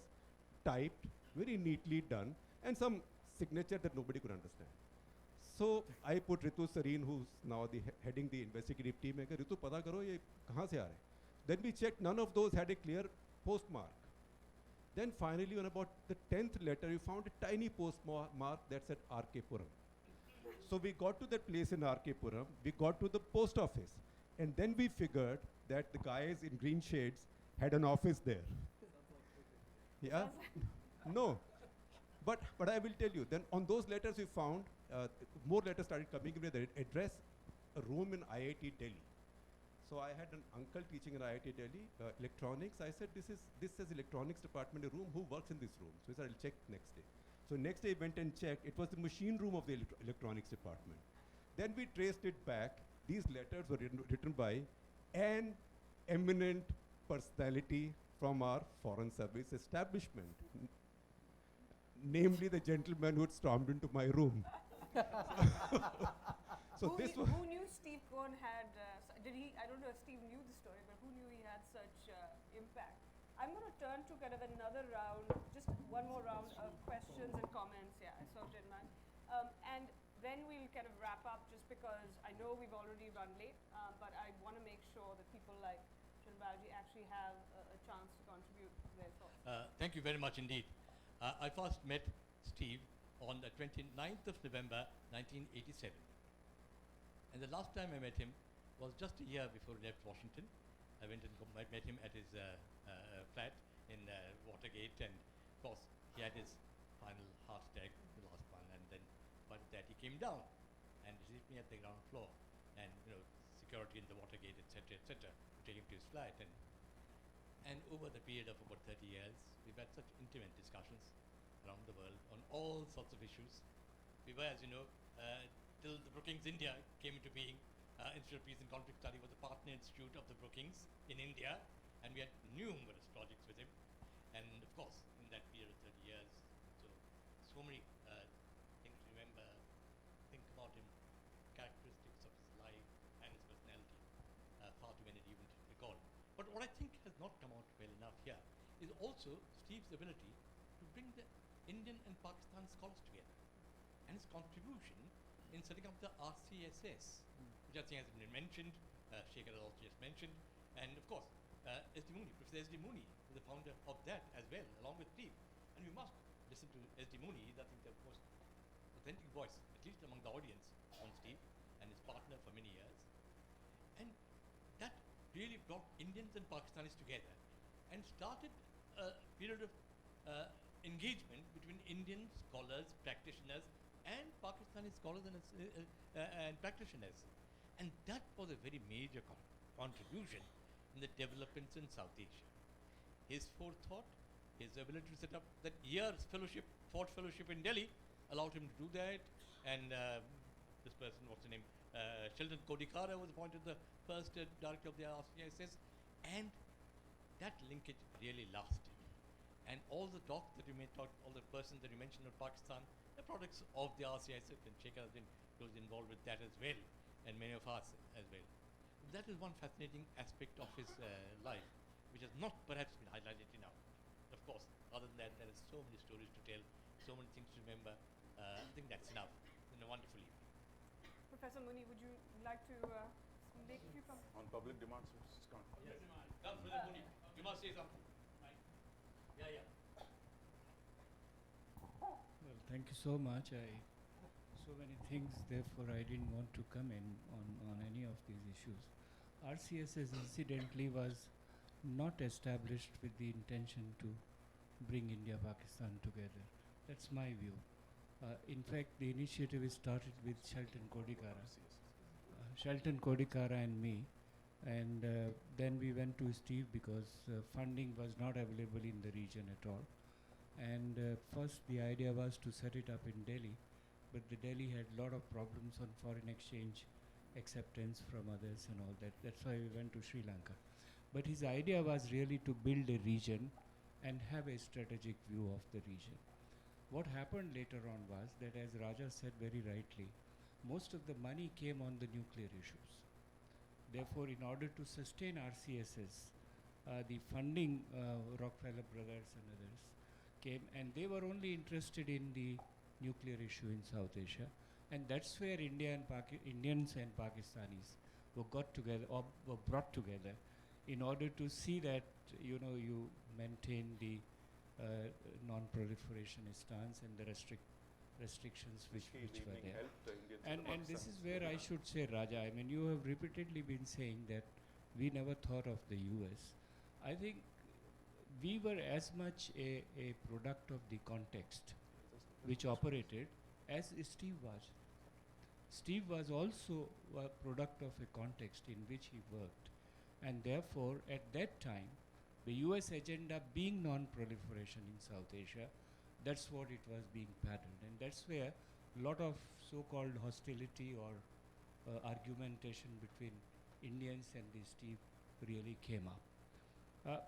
typed, very neatly done, and some signature that nobody could understand. So I put Ritu Sareen, who's now heading the investigative team, I said, "Ritu, pata karo, ye kahan se aa rahe?" Then we checked, none of those had a clear postmark. Then finally, on about the 10th letter, we found a tiny postmark that said R.K. Puram. So we got to that place in R.K. Puram, we got to the post office, and then we figured that the guys in green shades had an office there. Yeah? No. But I will tell you, then on those letters we found, more letters started coming in with the address, a room in IIT Delhi. So I had an uncle teaching in IIT Delhi, electronics. I said, this says electronics department, a room, who works in this room? So he said, "I'll check next day." So next day I went and checked, it was the machine room of the electronics department. Then we traced it back. These letters were written by an eminent personality from our foreign service establishment. Namely the gentleman who had stormed into my room. So
who knew Steve Cohen had, I don't know if Steve knew the story, but who knew he had such impact? I'm going to turn to kind of another round, just one more round of questions and comments. Yeah, I saw Jinman. And then we'll kind of wrap up, just because I know we've already run late, but I want to make sure that people like Chinbalji actually have a chance to contribute their thoughts.
Thank you very much indeed. I first met Steve on the 29th of November 1987. And the last time I met him was just a year before he left Washington. I went and met him at his flat in Watergate, and he had his final heart attack, the last one, and then but that he came down and received me at the ground floor, and security in the Watergate, etc., to take him to his flat, and over the period of about 30 years, we've had such intimate discussions around the world on all sorts of issues. We were, as you know, till the Brookings India came into being, Institute of Peace and Conflict Study was a partner institute of the Brookings in India, and we had numerous projects with him. And of course, in that period of 30 years, so many things to remember, think about him, characteristics of his life and his personality, far too many to even recall. But what I think has not come out well enough here is also Steve's ability to bring the Indian and Pakistan scholars together, and his contribution in setting up the RCSS, which I think has been mentioned, Shekhar has also just mentioned, and of course, S.D. Mooney, Professor S.D. Mooney is the founder of that as well, along with Steve. And we must listen to S.D. Mooney. He's, I think, the most authentic voice, at least among the audience, on Steve, and his partner for many years. And that really brought Indians and Pakistanis together and started a period of engagement between Indian scholars, practitioners, and Pakistani scholars and practitioners. And that was a very major contribution in the developments in South Asia. His forethought, his ability to set up that year's fellowship, Ford Fellowship in Delhi, allowed him to do that. And this person, what's the name? Sheldon Kodikara was appointed the first director of the RCSS, and that linkage really lasted. And all the talk that you may talk, all the persons that you mentioned of Pakistan, the products of the RCSS, and Shekhar has been closely involved with that as well, and many of us as well. That is one fascinating aspect of his life, which has not perhaps been highlighted enough. Of course, other than that, there are so many stories to tell, so many things to remember. I think that's enough. It's been a wonderful evening.
Professor Mooney, would you like to make a few comments?
On public demands, it's gone.
Yes. Come, Professor Mooney, you must say something. Right. Yeah.
Well, thank you so much. So many things, therefore I didn't want to comment on any of these issues. RCSS incidentally was not established with the intention to bring India-Pakistan together. That's my view. In fact, the initiative is started with Shelton Kodikara and me, and then we went to Steve because funding was not available in the region at all. And first the idea was to set it up in Delhi, but the Delhi had a lot of problems on foreign exchange acceptance from others and all that. That's why we went to Sri Lanka. But his idea was really to build a region and have a strategic view of the region. What happened later on was that, as Raja said very rightly, most of the money came on the nuclear issues. Therefore, in order to sustain RCSS, the funding, Rockefeller Brothers and others, came, and they were only interested in the nuclear issue in South Asia, and that's where Indians and Pakistanis were got together or were brought together in order to see that you maintain the non-proliferation stance and the restrictions which were there. And this is where I should say, Raja, I mean, you have repeatedly been saying that we never thought of the US. I think we were as much a product of the context which operated as Steve was. Steve was also a product of a context in which he worked, and therefore at that time the US agenda being non-proliferation in South Asia, that's what it was being patterned, and that's where a lot of so-called hostility or argumentation between Indians and the Steve really came up.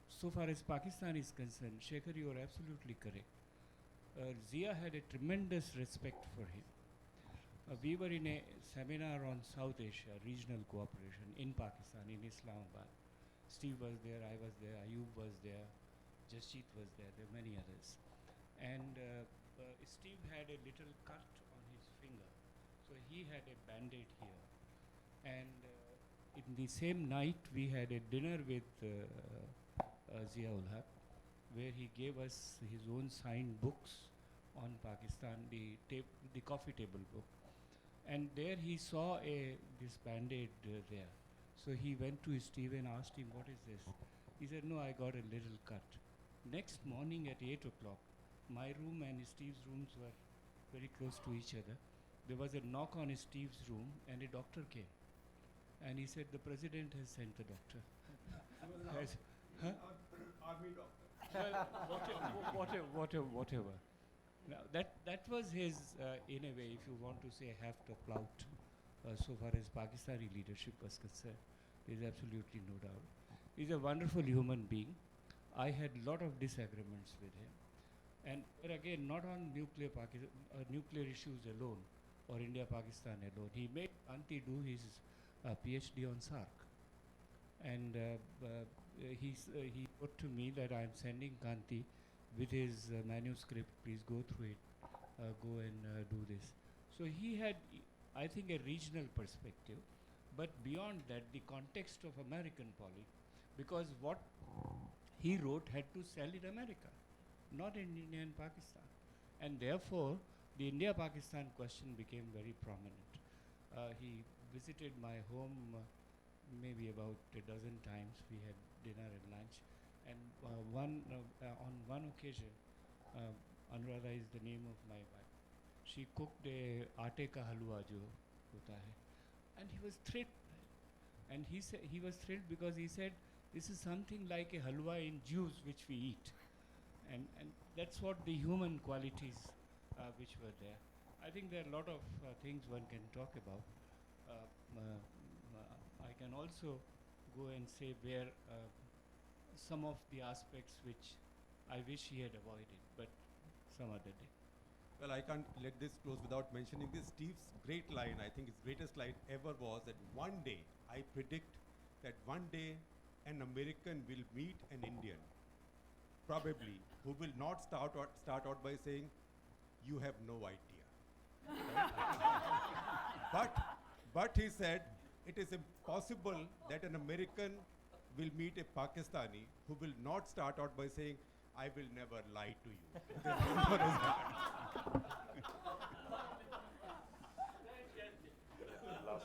So far as Pakistan is concerned, Shekhar, you are absolutely correct. Zia had a tremendous respect for him. We were in a seminar on South Asia, regional cooperation in Pakistan, in Islamabad. Steve was there, I was there, Ayub was there, Jasjit was there were many others. And Steve had a little cut on his finger, so he had a band-aid here. And in the same night, we had a dinner with Zia-ul Haq, where he gave us his own signed books on Pakistan, the coffee table book. And there he saw this band-aid there. So he went to Steve and asked him, what is this? He said, no, I got a little cut. Next morning at 8 o'clock, my room and Steve's rooms were very close to each other. There was a knock on Steve's room, and a doctor came. And he said, the president has sent the doctor. Huh?
Army doctor.
Well, whatever. Now, that was his, in a way, if you want to say, half the clout, so far as Pakistani leadership was concerned. There's absolutely no doubt. He's a wonderful human being. I had a lot of disagreements with him. And but again, not on nuclear issues alone, or India-Pakistan alone. He made Anti do his PhD on SARC. And he wrote to me that I'm sending Kanti with his manuscript, please go through it, go and do this. So he had, I think, a regional perspective, but beyond that, the context of American politics, because what he wrote had to sell in America, not in India and Pakistan. And therefore, the India-Pakistan question became very prominent. He visited my home maybe about a dozen times. We had dinner and lunch. And on one occasion, Anuradha is the name of my wife, she cooked a aate ka halwa jo hota hai. And he was thrilled. And he was thrilled because he said, this is something like a halwa in juice which we eat. And that's what the human qualities which were there. I think there are a lot of things one can talk about. I can also go and say where some of the aspects which I wish he had avoided, but some other day.
Well, I can't let this close without mentioning this. Steve's great line, I think his greatest line ever was that one day, I predict that one day an American will meet an Indian, probably, who will not start out by saying, you have no idea. Right? But he said, it is impossible that an American will meet a Pakistani who will not start out by saying, I will never lie to you. This is what has happened.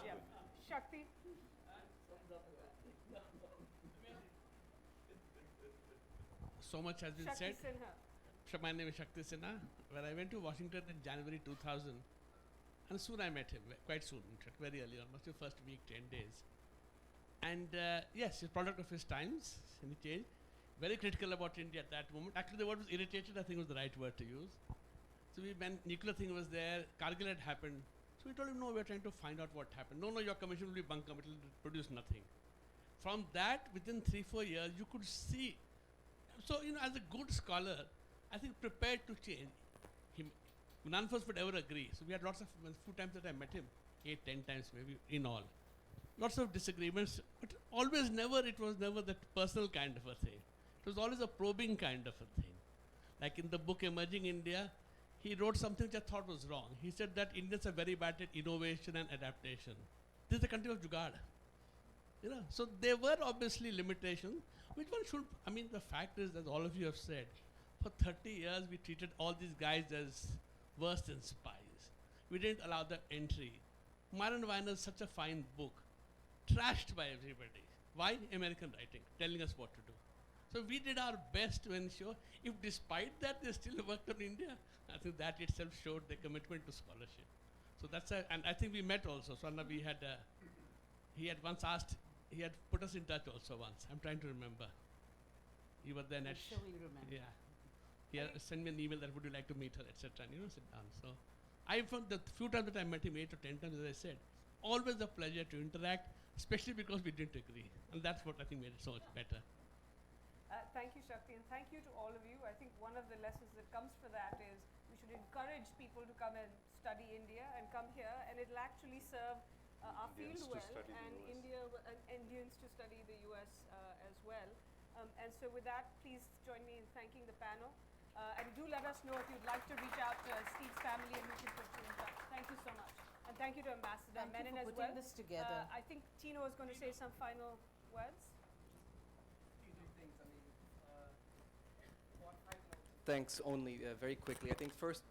Yeah. Shakti?
So much has been
Shakti
said.
Sinha.
My name is Shakti Sinha. When I went to Washington in January 2000, and soon I met him, quite soon, in fact, very early on, almost the first week, 10 days. And yes, he's a product of his times, and he changed. Very critical about India at that moment. Actually, the word was irritated, I think was the right word to use. So when nuclear thing was there, Kargil had happened. So we told him, no, we're trying to find out what happened. No, your commission will be bunkum, it will produce nothing. From that, within 3-4 years, you could see. So, as a good scholar, I think prepared to change. None of us would ever agree. So we had lots of, few times that I met him, 8, 10 times maybe in all. Lots of disagreements, but it was never that personal kind of a thing. It was always a probing kind of a thing. Like in the book Emerging India, he wrote something which I thought was wrong. He said that Indians are very bad at innovation and adaptation. This is a country of jugaad. So there were obviously limitations, which one should, the fact is, as all of you have said, for 30 years we treated all these guys as worse than spies. We didn't allow them entry. Myron Weiner's such a fine book, trashed by everybody. Why? American writing, telling us what to do. So we did our best to ensure, if despite that they still worked on India, I think that itself showed their commitment to scholarship. So and I think we met also. So he had once asked, he had put us in touch also once. I'm trying to remember. You were then
I'm sure we'll remember.
Yeah. He had sent me an email that would you like to meet her, etc. And sit down. So I found the few times that I met him, 8 or 10 times, as I said, always a pleasure to interact, especially because we didn't agree. And that's what I think made it so much better.
Thank you, Shakti, and thank you to all of you. I think one of the lessons that comes for that is we should encourage people to come and study India and come here, and it'll actually serve our field well, and Indians to study the US as well. And so with that, please join me in thanking the panel. And do let us know if you'd like to reach out to Steve's family and we can put you in touch. Thank you so much. And thank you to Ambassador Menon as well.
Thank you for putting this together.
I think Tino is going to say some final words.
Thanks only very quickly. I think first,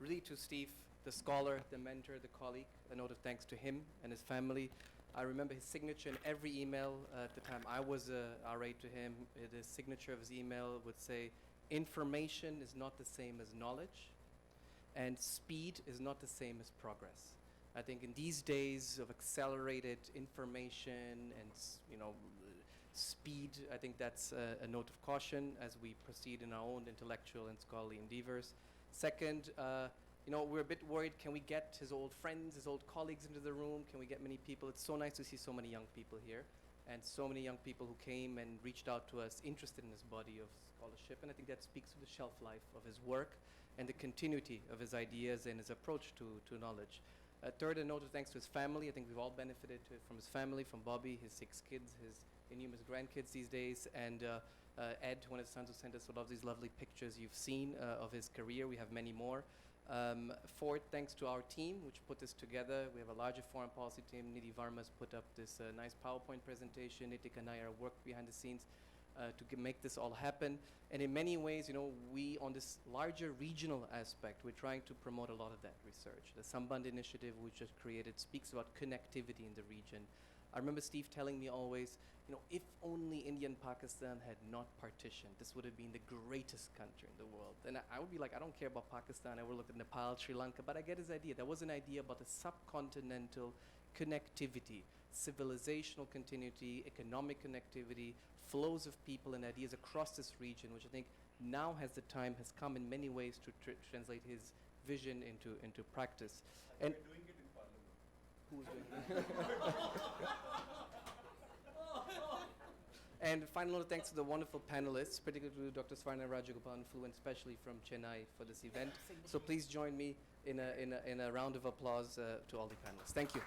really to Steve, the scholar, the mentor, the colleague, a note of thanks to him and his family. I remember his signature in every email at the time I was RA to him. The signature of his email would say, information is not the same as knowledge, and speed is not the same as progress. I think in these days of accelerated information and speed, I think that's a note of caution as we proceed in our own intellectual and scholarly endeavors. Second, we're a bit worried, can we get his old friends, his old colleagues into the room? Can we get many people? It's so nice to see so many young people here, and so many young people who came and reached out to us interested in this body of scholarship, and I think that speaks to the shelf life of his work and the continuity of his ideas and his approach to knowledge. Third, a note of thanks to his family. I think we've all benefited from his family, from Bobby, his 6 kids, his innumerous grandkids these days, and Ed, one of his sons, who sent us a lot of these lovely pictures you've seen of his career. We have many more. Fourth, thanks to our team, which put this together. We have a larger foreign policy team. Nidhi Varma's put up this nice PowerPoint presentation. Nitik and I are worked behind the scenes to make this all happen. And in many ways, we, on this larger regional aspect, we're trying to promote a lot of that research. The Samband initiative we just created speaks about connectivity in the region. I remember Steve telling me always, if only India and Pakistan had not partitioned, this would have been the greatest country in the world. And I would be like, I don't care about Pakistan. I would look at Nepal, Sri Lanka, but I get his idea. There was an idea about the subcontinental connectivity, civilizational continuity, economic connectivity, flows of people and ideas across this region, which I think now has come in many ways to translate his vision into practice. And
we're doing it in Parliament.
Who's doing it? And final note, thanks to the wonderful panelists, particularly to Dr. Swarna Rajagopalan, flew in especially from Chennai for this event. So please join me in a round of applause to all the panelists. Thank you.